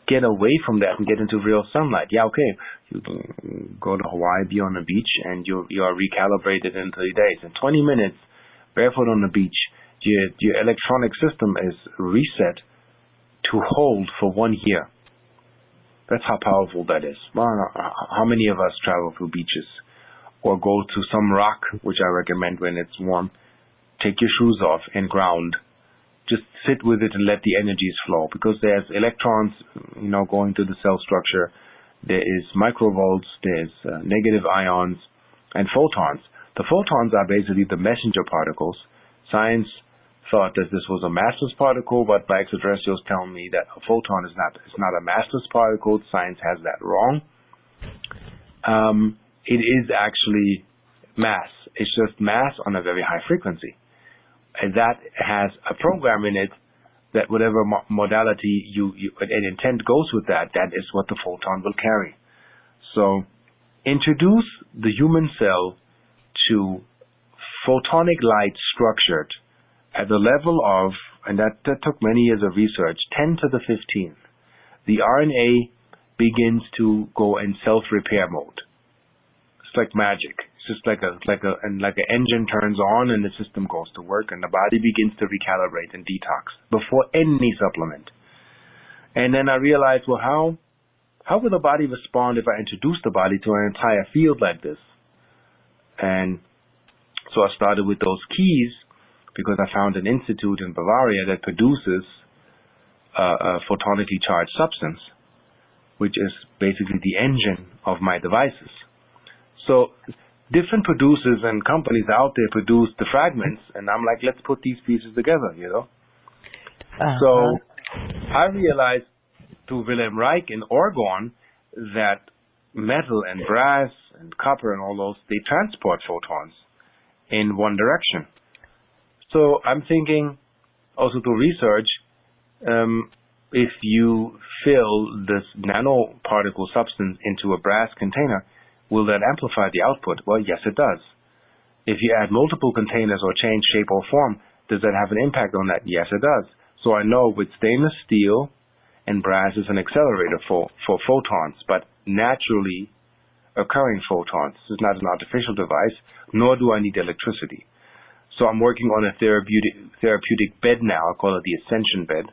Speaker 2: get away from that and get into real sunlight? Yeah, okay, you can go to Hawaii, be on the beach, and you are recalibrated in 3 days. In 20 minutes, barefoot on the beach, your electronic system is reset to hold for 1 year. That's how powerful that is. Well, how many of us travel through beaches or go to some rock, which I recommend when it's warm, take your shoes off and ground. Just sit with it and let the energies flow, because there's electrons, going to the cell structure. There is microvolts, there's negative ions, and photons. The photons are basically the messenger particles. Science thought that this was a massless particle, but my extraterrestrials tell me that a photon is not a massless particle. Science has that wrong. It is actually mass. It's just mass on a very high frequency. And that has a program in it that whatever modality an intent goes with that is what the photon will carry. So introduce the human cell to photonic light structured at the level of, and that took many years of research, 10 to the 15th. The RNA begins to go in self-repair mode. It's like magic. Just like an engine turns on and the system goes to work and the body begins to recalibrate and detox before any supplement. And then I realized, well, how will the body respond if I introduce the body to an entire field like this? And so I started with those keys, because I found an institute in Bavaria that produces a photonically charged substance, which is basically the engine of my devices. So different producers and companies out there produce the fragments, and I'm like, let's put these pieces together, So I realized through Wilhelm Reich in Oregon that metal and brass and copper and all those, they transport photons in one direction. So I'm thinking, also through research, if you fill this nanoparticle substance into a brass container, will that amplify the output? Well, yes, it does. If you add multiple containers or change shape or form, does that have an impact on that? Yes, it does. So I know with stainless steel and brass is an accelerator for photons, but naturally occurring photons. This is not an artificial device, nor do I need electricity. So I'm working on a therapeutic bed now. I call it the ascension bed,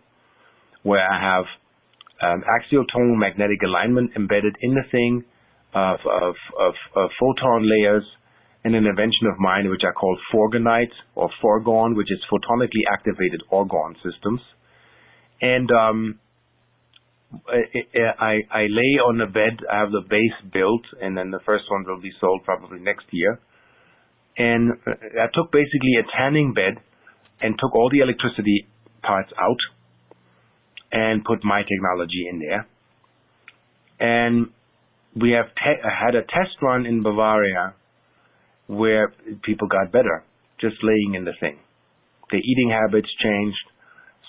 Speaker 2: where I have axial tonal magnetic alignment embedded in the thing of photon layers, and an invention of mine which I call Forgonite or Forgon, which is photonically activated orgone systems. And I lay on the bed. I have the base built, and then the first one will be sold probably next year. And I took basically a tanning bed and took all the electricity parts out and put my technology in there. And we have had a test run in Bavaria where people got better just laying in the thing. Their eating habits changed.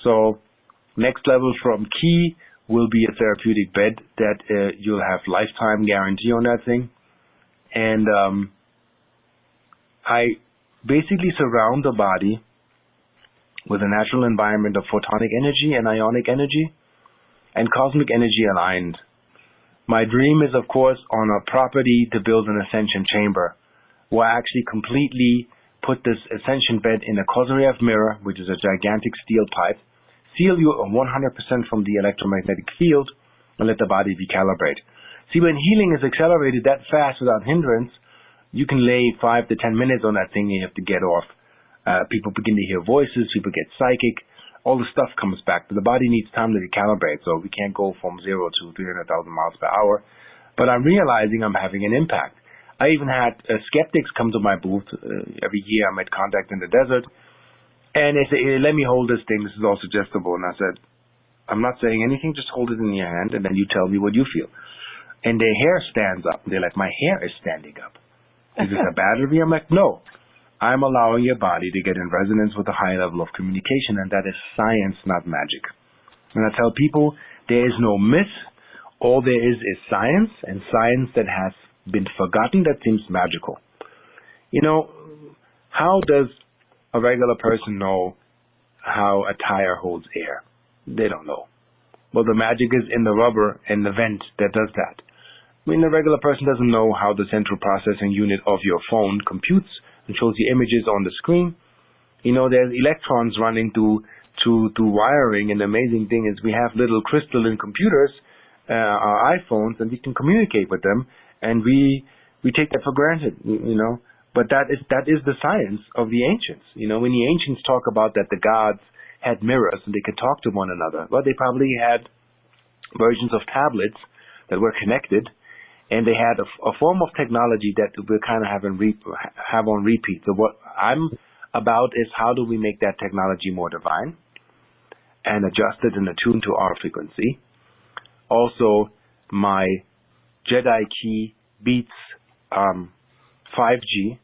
Speaker 2: So next level from Key will be a therapeutic bed that you'll have lifetime guarantee on that thing. And I basically surround the body with a natural environment of photonic energy and ionic energy and cosmic energy aligned. My dream is, of course, on a property to build an ascension chamber where I actually completely put this ascension bed in a Kozyrev mirror, which is a gigantic steel pipe, seal you 100% from the electromagnetic field, and let the body recalibrate. See, when healing is accelerated that fast without hindrance, you can lay 5 to 10 minutes on that thing and you have to get off. People begin to hear voices, people get psychic, all the stuff comes back, but the body needs time to recalibrate, so we can't go from 0 to 300,000 miles per hour. But I'm realizing I'm having an impact. I even had skeptics come to my booth. Every year I'm at Contact in the Desert, and they say, hey, let me hold this thing, this is all suggestible. And I said, I'm not saying anything, just hold it in your hand, and then you tell me what you feel. And their hair stands up. They're like, my hair is standing up. Is this a battery? I'm like, no. I'm allowing your body to get in resonance with a high level of communication, and that is science, not magic. And I tell people, there is no myth. All there is science, and science that has been forgotten that seems magical. You know, how does a regular person know how a tire holds air? They don't know. Well, the magic is in the rubber and the vent that does that. I mean, the regular person doesn't know how the central processing unit of your phone computes and shows you images on the screen. You know, there's electrons running through wiring, and the amazing thing is we have little crystalline computers, our iPhones, and we can communicate with them, and we take that for granted, you know. But that is the science of the ancients. You know, when the ancients talk about that the gods had mirrors and they could talk to one another, well, they probably had versions of tablets that were connected, and they had a form of technology that we kind of have on repeat. So what I'm about is how do we make that technology more divine and adjust it and attune to our frequency. Also, my Jedi key beats 5G.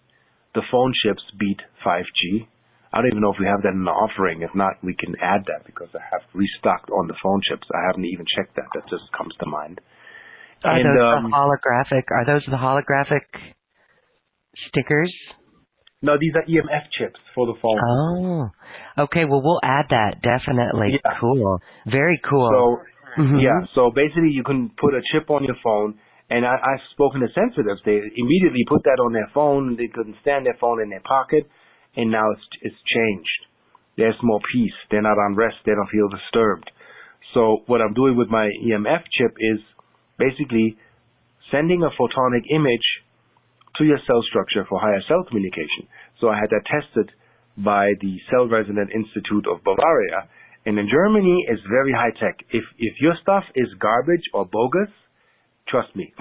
Speaker 2: The phone chips beat 5G. I don't even know if we have that in the offering. If not, we can add that because I have restocked on the phone chips. I haven't even checked that. That just comes to mind.
Speaker 1: Are those the holographic stickers?
Speaker 2: No, these are EMF chips for the phone.
Speaker 1: Oh, okay. Well, we'll add that, definitely.
Speaker 2: Yeah.
Speaker 1: Cool. Very cool.
Speaker 2: So, yeah, so basically you can put a chip on your phone, and I've spoken to sensitives. They immediately put that on their phone. They couldn't stand their phone in their pocket, and now it's changed. There's more peace. They're not on rest. They don't feel disturbed. So what I'm doing with my EMF chip is basically sending a photonic image to your cell structure for higher cell communication. So I had that tested by the Cell Resonant Institute of Bavaria. And in Germany, it's very high tech. If your stuff is garbage or bogus, trust me,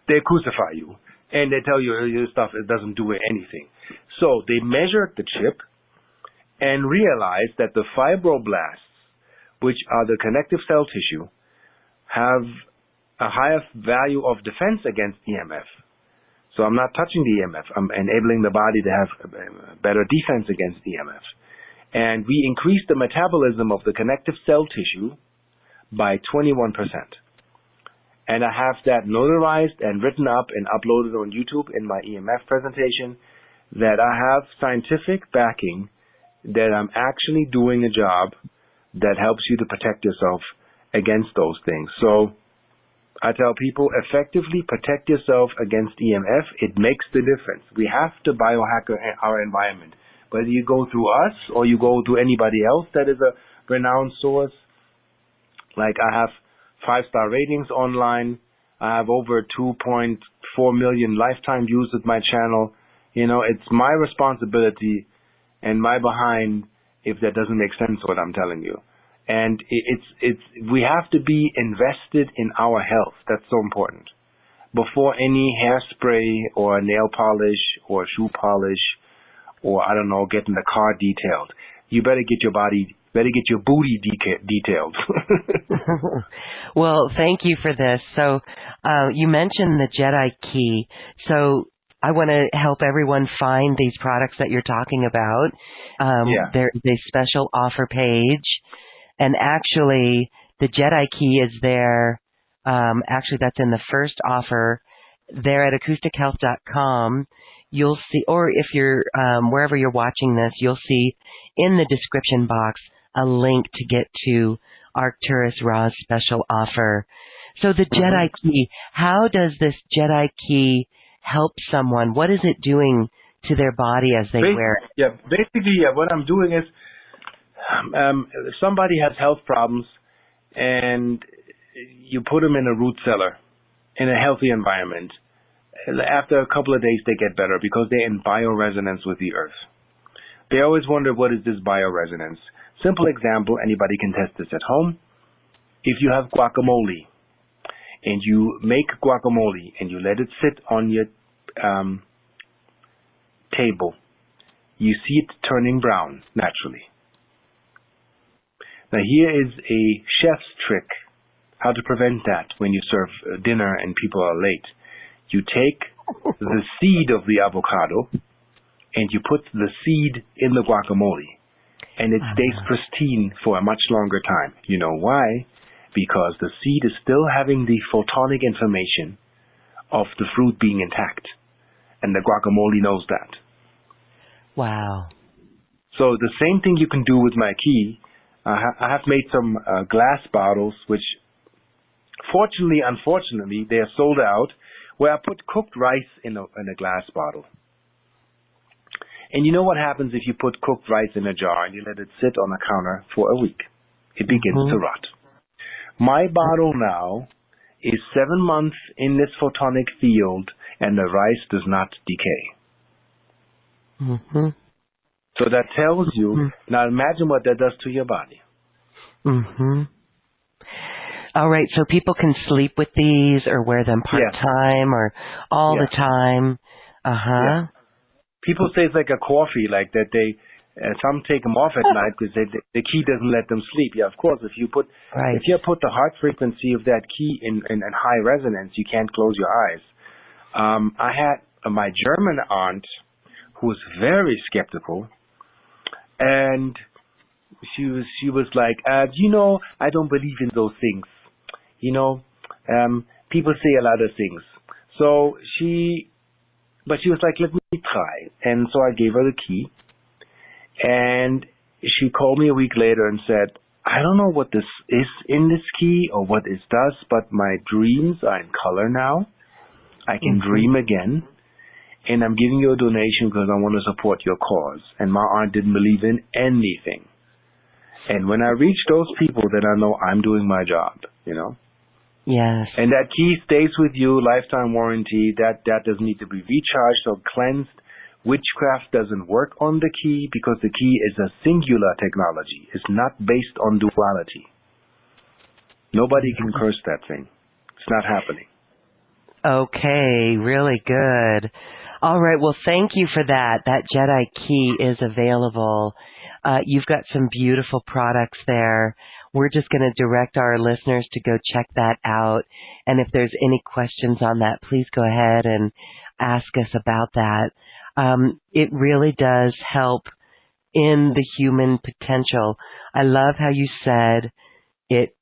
Speaker 2: they crucify you. And they tell you your stuff doesn't do anything. So they measured the chip and realized that the fibroblasts, which are the connective cell tissue, have a higher value of defense against EMF. So I'm not touching the EMF. I'm enabling the body to have a better defense against EMF. And we increased the metabolism of the connective cell tissue by 21%. And I have that notarized and written up and uploaded on YouTube in my EMF presentation. that I have scientific backing, that I'm actually doing a job that helps you to protect yourself against those things. So I tell people, effectively protect yourself against EMF. It makes the difference. We have to biohack our environment. Whether you go through us or you go to anybody else that is a renowned source, like I have 5-star ratings online. I have over 2.4 million lifetime views with my channel. You know, it's my responsibility and my behind if that doesn't make sense what I'm telling you. And we have to be invested in our health. That's so important. Before any hairspray or nail polish or shoe polish or, I don't know, getting the car detailed, you better get your booty detailed.
Speaker 1: Well, thank you for this. So you mentioned the Jedi Key. So I want to help everyone find these products that you're talking about. There's a special offer page. And actually, the Jedi Key is there. Actually, that's in the first offer. There at acoustichealth.com, you'll see, or if you're wherever you're watching this, you'll see in the description box a link to get to Arcturus Ra's special offer. So the Jedi Key, how does this Jedi Key help someone? What is it doing to their body as they wear it?
Speaker 2: Yeah, basically, what I'm doing is, if somebody has health problems and you put them in a root cellar in a healthy environment, after a couple of days they get better because they're in bioresonance with the earth. They always wonder, what is this bioresonance? Simple example, anybody can test this at home. If you have guacamole and you make guacamole and you let it sit on your table, you see it turning brown naturally. Now here is a chef's trick, how to prevent that when you serve dinner and people are late. You take the seed of the avocado and you put the seed in the guacamole, and it stays pristine for a much longer time. You know why? Because the seed is still having the photonic information of the fruit being intact, and the guacamole knows that.
Speaker 1: Wow.
Speaker 2: So the same thing you can do with my key. I have made some glass bottles, which fortunately, unfortunately, they are sold out, where I put cooked rice in a glass bottle. And you know what happens if you put cooked rice in a jar and you let it sit on a counter for a week? It begins to rot. My bottle now is 7 months in this photonic field, and the rice does not decay. So that tells you, now imagine what that does to your body.
Speaker 1: All right, so people can sleep with these or wear them part-time or all the time. Yeah.
Speaker 2: People say it's like a coffee, like that they, some take them off at night because the key doesn't let them sleep. Yeah, of course, if you put the heart frequency of that key in high resonance, you can't close your eyes. I had my German aunt who was very skeptical, and she was like, you know, I don't believe in those things. You know, people say a lot of things. But she was like, let me try. And so I gave her the key. And she called me a week later and said, I don't know what this is in this key or what it does, but my dreams are in color now. I can dream again. And I'm giving you a donation because I want to support your cause. And my aunt didn't believe in anything. And when I reach those people, then I know I'm doing my job, you know?
Speaker 1: Yes.
Speaker 2: And that key stays with you, lifetime warranty. That doesn't need to be recharged or cleansed. Witchcraft doesn't work on the key because the key is a singular technology. It's not based on duality. Nobody can curse that thing. It's not happening.
Speaker 1: Okay, really good. All right, well, thank you for that. That Jedi Key is available. You've got some beautiful products there. We're just going to direct our listeners to go check that out. And if there's any questions on that, please go ahead and ask us about that. It really does help in the human potential. I love how you said it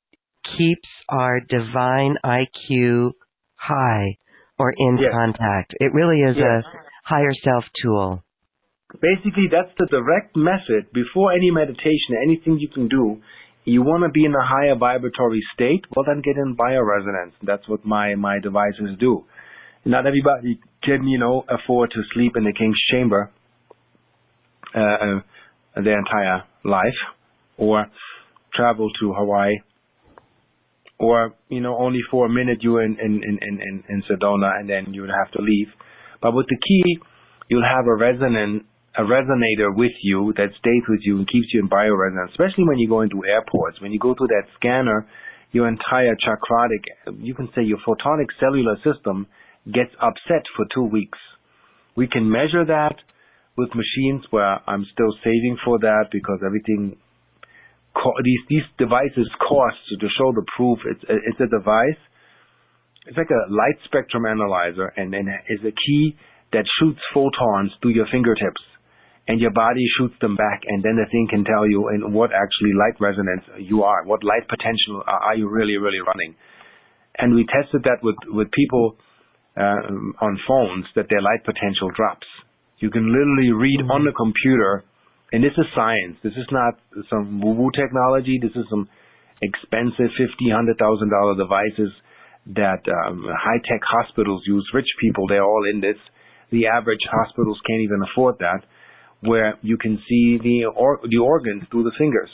Speaker 1: keeps our divine IQ high or in contact. It really is a higher self tool.
Speaker 2: Basically, that's the direct method before any meditation, anything you can do. You want to be in a higher vibratory state, well then get in bioresonance. That's what my devices do. Not everybody can, afford to sleep in the king's chamber their entire life, or travel to Hawaii, or only for a minute you're in Sedona and then you would have to leave. But with the key, you'll have a resonator with you that stays with you and keeps you in bioresonance, especially when you go into airports. When you go through that scanner, your entire chakratic, you can say your photonic cellular system gets upset for 2 weeks. We can measure that with machines where I'm still saving for that because everything, these devices cost to show the proof. It's a device. It's like a light spectrum analyzer, and then is a key that shoots photons through your fingertips, and your body shoots them back, and then the thing can tell you in what actually light resonance you are, what light potential are you really, really running. And we tested that with people on phones, that their light potential drops. You can literally read on the computer, and this is science. This is not some woo-woo technology. This is some expensive $50,000, $100,000 devices that high-tech hospitals use. Rich people, they're all in this. The average hospitals can't even afford that, where you can see the organs through the fingers,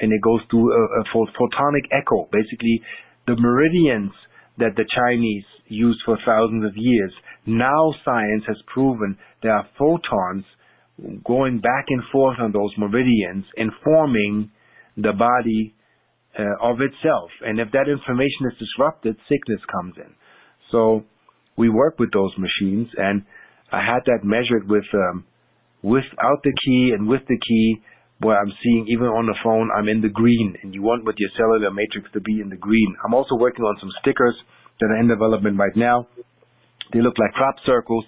Speaker 2: and it goes through a photonic echo, basically the meridians that the Chinese used for thousands of years. Now science has proven there are photons going back and forth on those meridians, informing the body of itself. And if that information is disrupted, sickness comes in. So we work with those machines, and I had that measured with without the key and with the key, where I'm seeing even on the phone I'm in the green, and you want with your cellular matrix to be in the green. I'm also working on some stickers that are in development right now. They look like crop circles,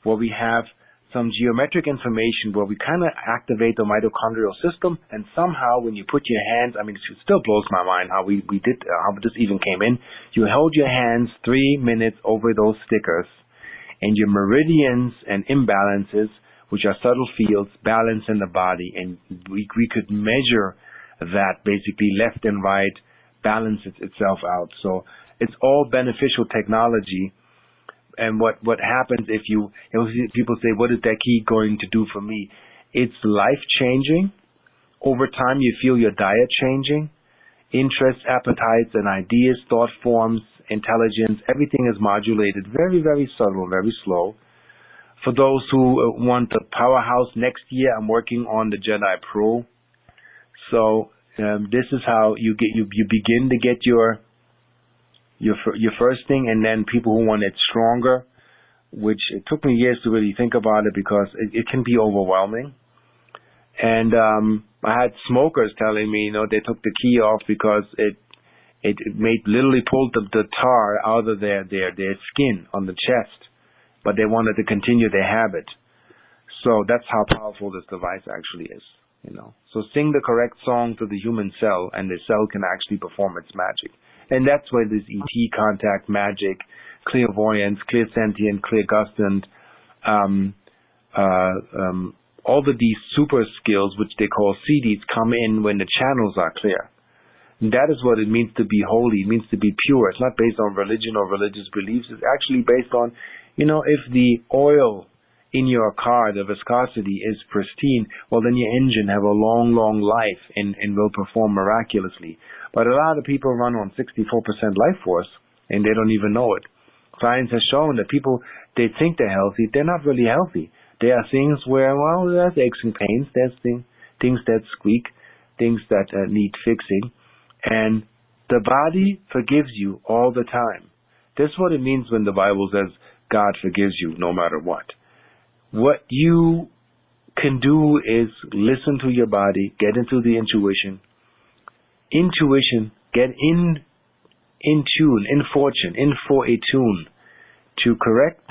Speaker 2: where we have some geometric information where we kind of activate the mitochondrial system, and somehow when you put your hands, I mean, it still blows my mind how we did, how this even came in. You held your hands 3 minutes over those stickers, and your meridians and imbalances, which are subtle fields, balance in the body, and we could measure that basically left and right balances itself out. So it's all beneficial technology. And what happens if people say, what is that key going to do for me? It's life-changing. Over time, you feel your diet changing. Interests, appetites, and ideas, thought forms, intelligence, everything is modulated very, very subtle, very slow. For those who want the powerhouse next year, I'm working on the Jedi Pro. So this is how you begin to get your first thing, and then people who want it stronger, which it took me years to really think about it because it can be overwhelming. And I had smokers telling me, they took the key off because it literally pulled the tar out of their skin on the chest, but they wanted to continue their habit. So that's how powerful this device actually is. So sing the correct song to the human cell, and the cell can actually perform its magic. And that's why this ET contact, magic, clairvoyance, clairsentient, clairgustant, all of these super skills, which they call CDs, come in when the channels are clear. And that is what it means to be holy. It means to be pure. It's not based on religion or religious beliefs. It's actually based on, if the oil in your car, the viscosity is pristine, well, then your engine have a long, long life and will perform miraculously. But a lot of people run on 64% life force, and they don't even know it. Science has shown that people, they think they're healthy. They're not really healthy. There are things where, there's aches and pains. There's things that squeak, things that need fixing. And the body forgives you all the time. This is what it means when the Bible says God forgives you no matter what. What you can do is listen to your body, get into the intuition, get in tune, in fortune, in for a tune, to correct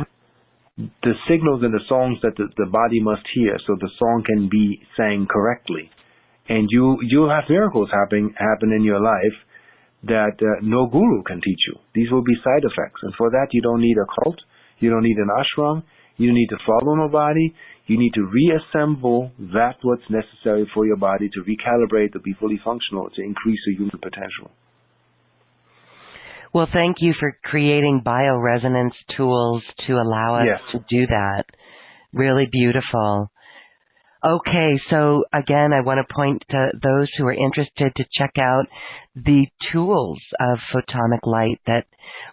Speaker 2: the signals in the songs that the body must hear, so the song can be sang correctly. And you'll have miracles happen in your life that no guru can teach you. These will be side effects. And for that, you don't need a cult. You don't need an ashram. You need to follow my body. You need to reassemble that what's necessary for your body to recalibrate, to be fully functional, to increase your human potential.
Speaker 1: Well, thank you for creating bioresonance tools to allow us to do that. Really beautiful. Okay, so again, I want to point to those who are interested to check out the tools of photonic light that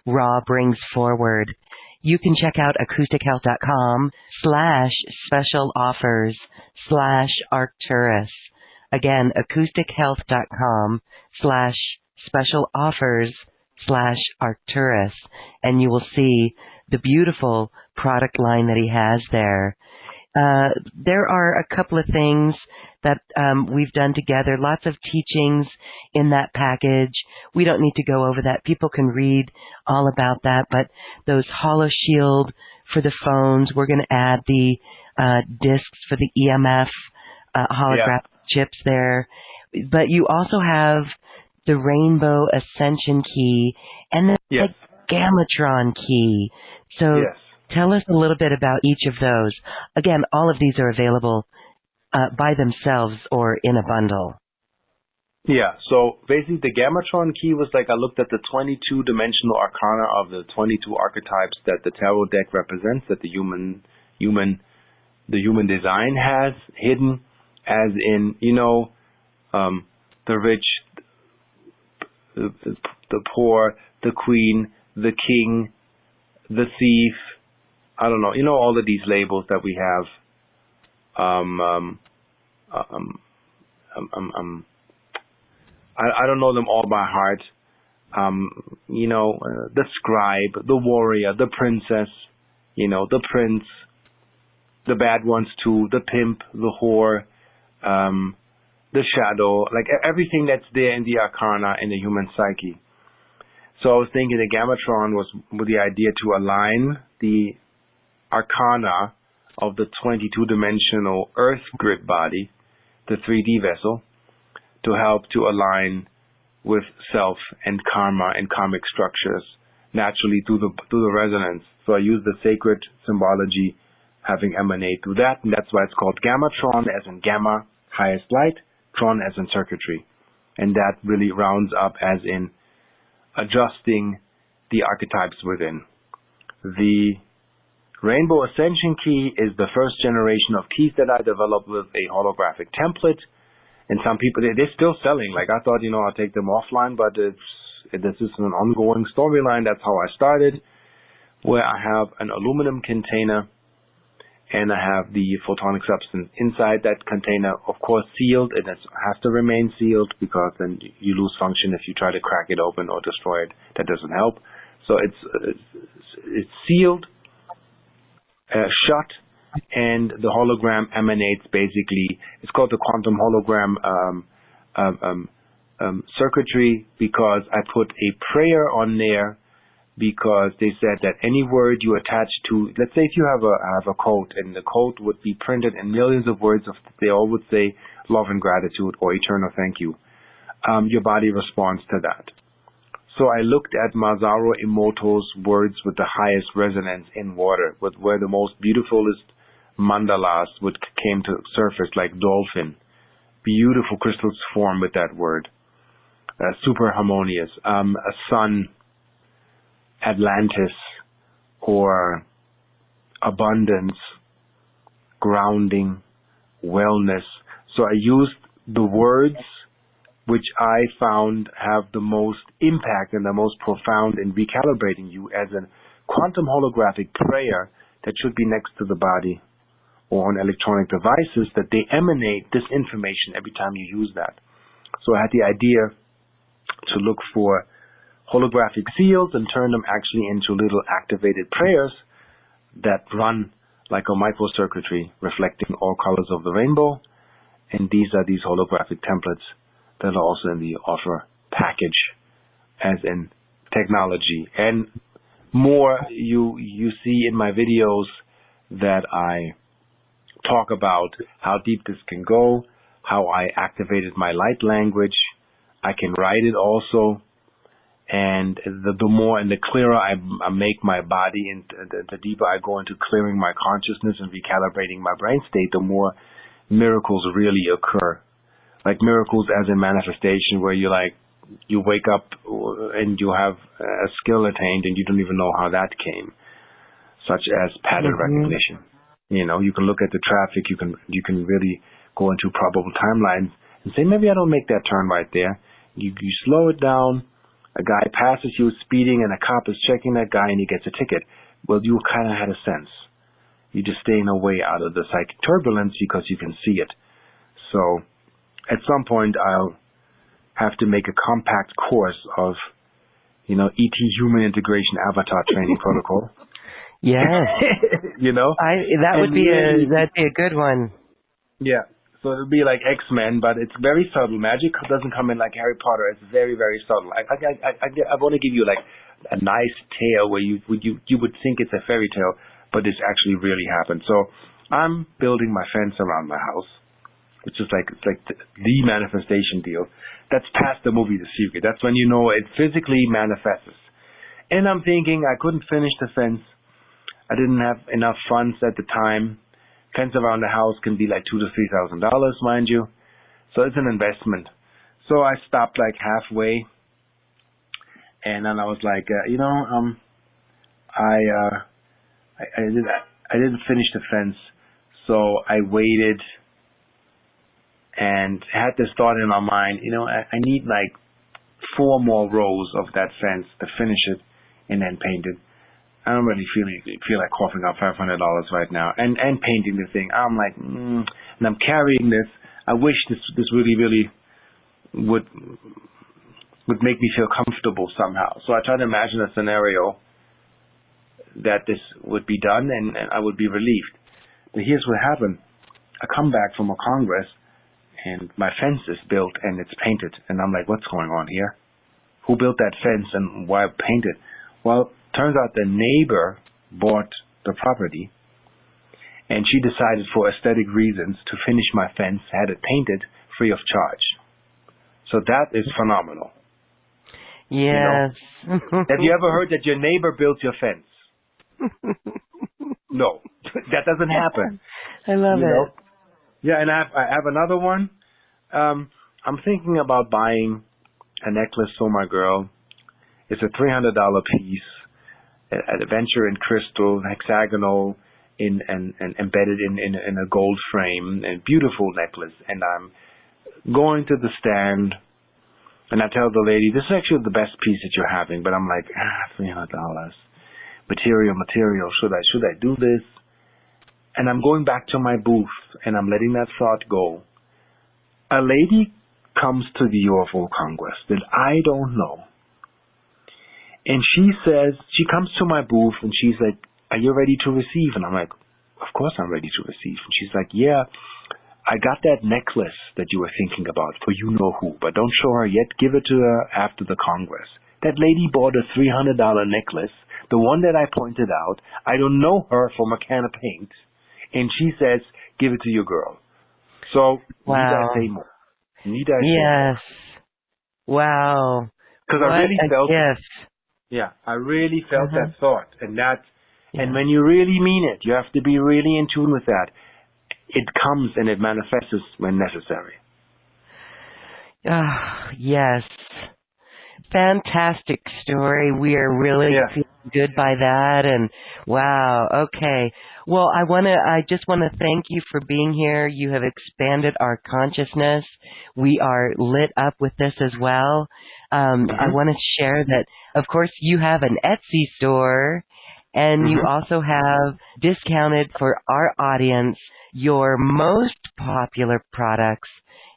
Speaker 1: Ra brings forward. You can check out acoustichealth.com/special offers/Arcturus. Again, acoustichealth.com/special offers/Arcturus, and you will see the beautiful product line that he has there. There are a couple of things that we've done together, lots of teachings in that package. We don't need to go over that. People can read all about that, but those hollow shield for the phones, we're going to add the discs for the EMF holographic chips there. But you also have the Rainbow Ascension key and the Gammatron key. So tell us a little bit about each of those. Again, all of these are available by themselves or in a bundle.
Speaker 2: Yeah, so basically the Gammatron key was like I looked at the 22-dimensional arcana of the 22 archetypes that the tarot deck represents, that the human design has hidden, as in, the rich, the poor, the queen, the king, the thief, I don't know, all of these labels that we have. I don't know them all by heart. The scribe, the warrior, the princess, the prince, the bad ones too, the pimp, the whore, the shadow, like everything that's there in the arcana in the human psyche. So I was thinking the Gammatron was with the idea to align the arcana of the 22-dimensional Earth grid body, the 3D vessel, to help to align with self and karma and karmic structures naturally through the resonance. So I use the sacred symbology having emanate through that, and that's why it's called Gammatron, as in gamma, highest light, tron as in circuitry. And that really rounds up as in adjusting the archetypes within. The Rainbow Ascension key is the first generation of keys that I developed with a holographic template. And some people, they're still selling. Like I thought, I'll take them offline, but this is an ongoing storyline. That's how I started, where I have an aluminum container and I have the photonic substance inside that container, of course, sealed. It has to remain sealed because then you lose function if you try to crack it open or destroy it. That doesn't help. So it's sealed, shut, and the hologram emanates basically. It's called the quantum hologram circuitry because I put a prayer on there because they said that any word you attach to, let's say if you have a quote and the quote would be printed in millions of words, they all would say love and gratitude or eternal thank you. Your body responds to that. So I looked at Masaru Emoto's words with the highest resonance in water, where the most beautifulest mandalas came to surface, like dolphin. Beautiful crystals form with that word. Super harmonious. A sun, Atlantis, or abundance, grounding, wellness. So I used the words which I found have the most impact and the most profound in recalibrating you as a quantum holographic prayer that should be next to the body or on electronic devices, that they emanate this information every time you use that. So I had the idea to look for holographic seals and turn them actually into little activated prayers that run like a microcircuitry reflecting all colors of the rainbow. And these are these holographic templates that are also in the offer package as in technology. And more you see in my videos that I talk about how deep this can go, how I activated my light language. I can write it also. And the more and the clearer I make my body, and the deeper I go into clearing my consciousness and recalibrating my brain state, the more miracles really occur. Like miracles as a manifestation, where you wake up and you have a skill attained and you don't even know how that came, such as pattern recognition. You know, you can look at the traffic, you can really go into probable timelines and say, maybe I don't make that turn right there. You slow it down. A guy passes you speeding and a cop is checking that guy and he gets a ticket. Well, you kind of had a sense. You're just staying away out of the psychic turbulence because you can see it. So at some point I'll have to make a compact course of, ET human integration avatar training protocol.
Speaker 1: Yes. That'd be a good one. Yeah.
Speaker 2: So it'll be like X-Men, but it's very subtle. Magic doesn't come in like Harry Potter. It's very, very subtle. I want to give you like a nice tale where you would think it's a fairy tale, but it's actually really happened. So I'm building my fence around my house, which is like the manifestation deal. That's past the movie The Secret. That's when you know it physically manifests. And I'm thinking I couldn't finish the fence. I didn't have enough funds at the time. Fence around the house can be like $2,000 to $3,000, mind you. So it's an investment. So I stopped like halfway, and then I was like, I didn't finish the fence, so I waited and had this thought in my mind. I need like 4 more rows of that fence to finish it and then paint it. I don't really feel like coughing up $500 right now and painting the thing. I'm like, and I'm carrying this. I wish this really would make me feel comfortable somehow. So I try to imagine a scenario that this would be done and I would be relieved. But here's what happened. I come back from a congress and my fence is built and it's painted. And I'm like, what's going on here? Who built that fence and why paint it? Well, turns out the neighbor bought the property, and she decided for aesthetic reasons to finish my fence, had it painted free of charge. So that is phenomenal.
Speaker 1: Yes.
Speaker 2: Have you ever heard that your neighbor built your fence? No, that doesn't happen.
Speaker 1: I love it.
Speaker 2: Yeah, and I have another one. I'm thinking about buying a necklace for my girl. It's a $300 piece, an adventure in crystal, hexagonal, and embedded in a gold frame, and beautiful necklace. And I'm going to the stand, and I tell the lady, this is actually the best piece that you're having, but I'm like, $300. Material. Should I do this? And I'm going back to my booth, and I'm letting that thought go. A lady comes to the UFO Congress that I don't know. And she comes to my booth and she's like, are you ready to receive? And I'm like, of course I'm ready to receive. And she's like, yeah, I got that necklace that you were thinking about for you know who, but don't show her yet. Give it to her after the Congress. That lady bought a $300 necklace, the one that I pointed out. I don't know her from a can of paint. And she says, give it to your girl. So,
Speaker 1: wow.
Speaker 2: Need I say more?
Speaker 1: Yes. Wow.
Speaker 2: Because I really felt
Speaker 1: yes.
Speaker 2: Yeah, I really felt that thought, and and when you really mean it, you have to be really in tune with that. It comes and it manifests when necessary.
Speaker 1: Yes, fantastic story. We are really feeling good by that, and wow. Okay, well, I just want to thank you for being here. You have expanded our consciousness. We are lit up with this as well. I want to share that, of course, you have an Etsy store, and you also have discounted for our audience your most popular products,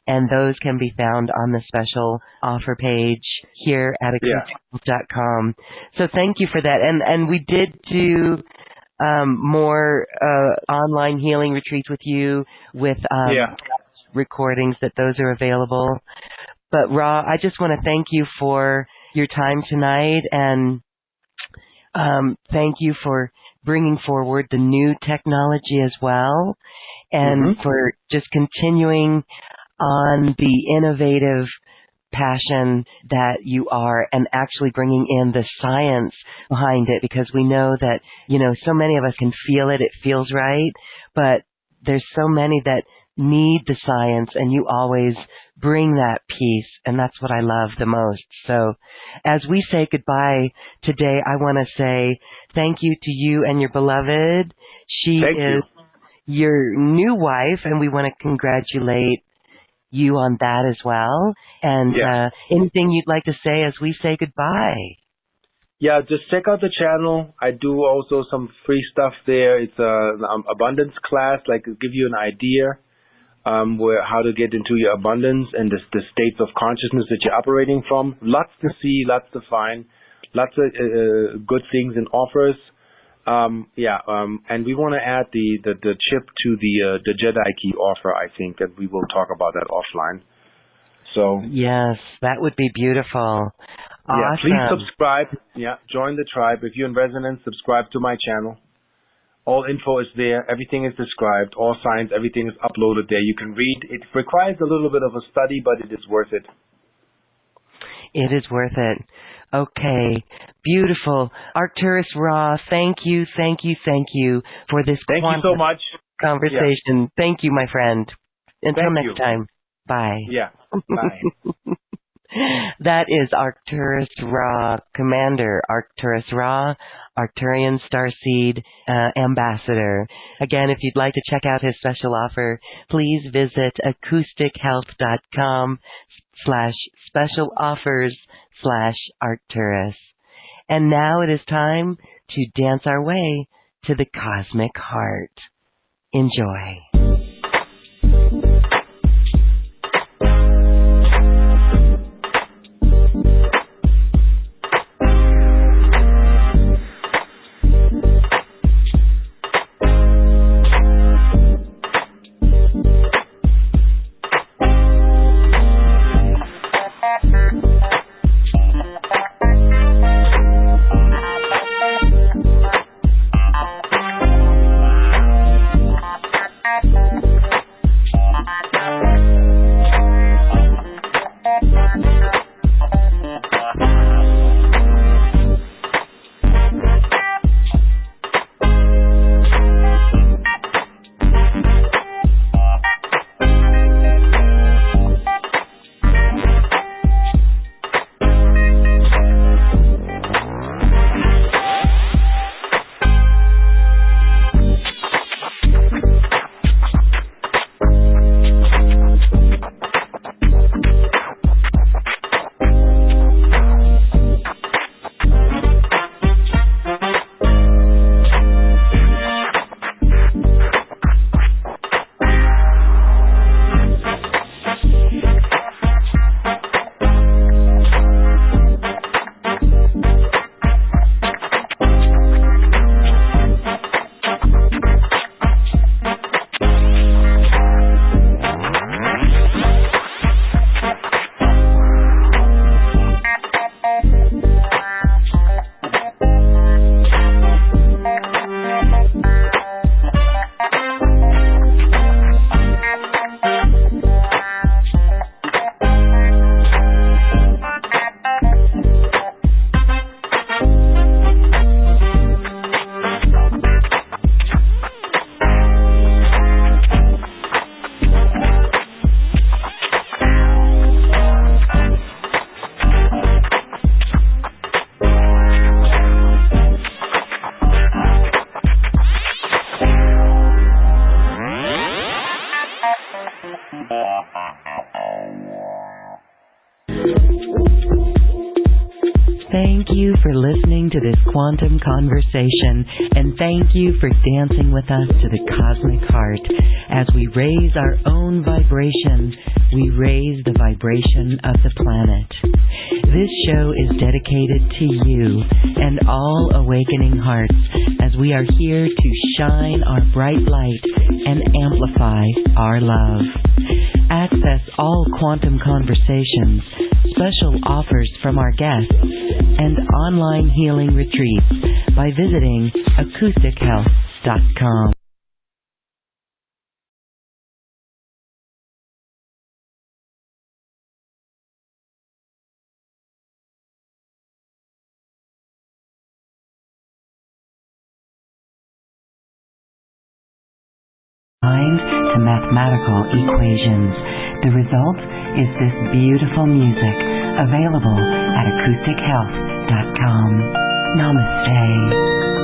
Speaker 1: and those can be found on the special offer page here at acoustics.com. So thank you for that. And we did do more online healing retreats with you with recordings, that those are available. But Ra, I just want to thank you for your time tonight, and thank you for bringing forward the new technology as well, and for just continuing on the innovative passion that you are and actually bringing in the science behind it, because we know that, so many of us can feel it. It feels right, but there's so many that need the science, and you always bring that piece, and that's what I love the most. So as we say goodbye today, I want to say thank you to you and your beloved. She is your new wife, and we want to congratulate you on that as well. And anything you'd like to say as we say goodbye?
Speaker 2: Yeah, just check out the channel. I do also some free stuff there. It's an abundance class, like give you an idea how to get into your abundance and the states of consciousness that you're operating from. Lots to see, lots to find, lots of good things and offers. And we want to add the chip to the Jedi key offer. I think that we will talk about that offline. So
Speaker 1: yes, that would be beautiful. Awesome.
Speaker 2: Yeah, please subscribe. Yeah, join the tribe. If you're in resonance, subscribe to my channel. All info is there. Everything is described. All signs, everything is uploaded there. You can read. It requires a little bit of a study, but it is worth it.
Speaker 1: It is worth it. Okay. Beautiful. Arcturus Ra, thank you for this
Speaker 2: Thank you so much.
Speaker 1: Conversation. Yeah. Thank you, my friend. Until next time. Bye.
Speaker 2: Yeah. Bye.
Speaker 1: That is Arcturus Ra, Commander Arcturus Ra, Arcturian Starseed Ambassador. Again, if you'd like to check out his special offer, please visit acoustichealth.com/special offers/Arcturus. And now it is time to dance our way to the cosmic heart. Enjoy. Thank you for listening to this quantum conversation, and thank you for dancing with us to the cosmic heart. As we raise our own vibration, we raise the vibration of the planet. This show is dedicated to you and all awakening hearts, as we are here to shine our bright light and amplify our love. Access all quantum conversations, special offers from our guests, and online healing retreats by visiting acoustichealth.com. to mathematical equations. The result is this beautiful music available at acoustichealth.com. Namaste.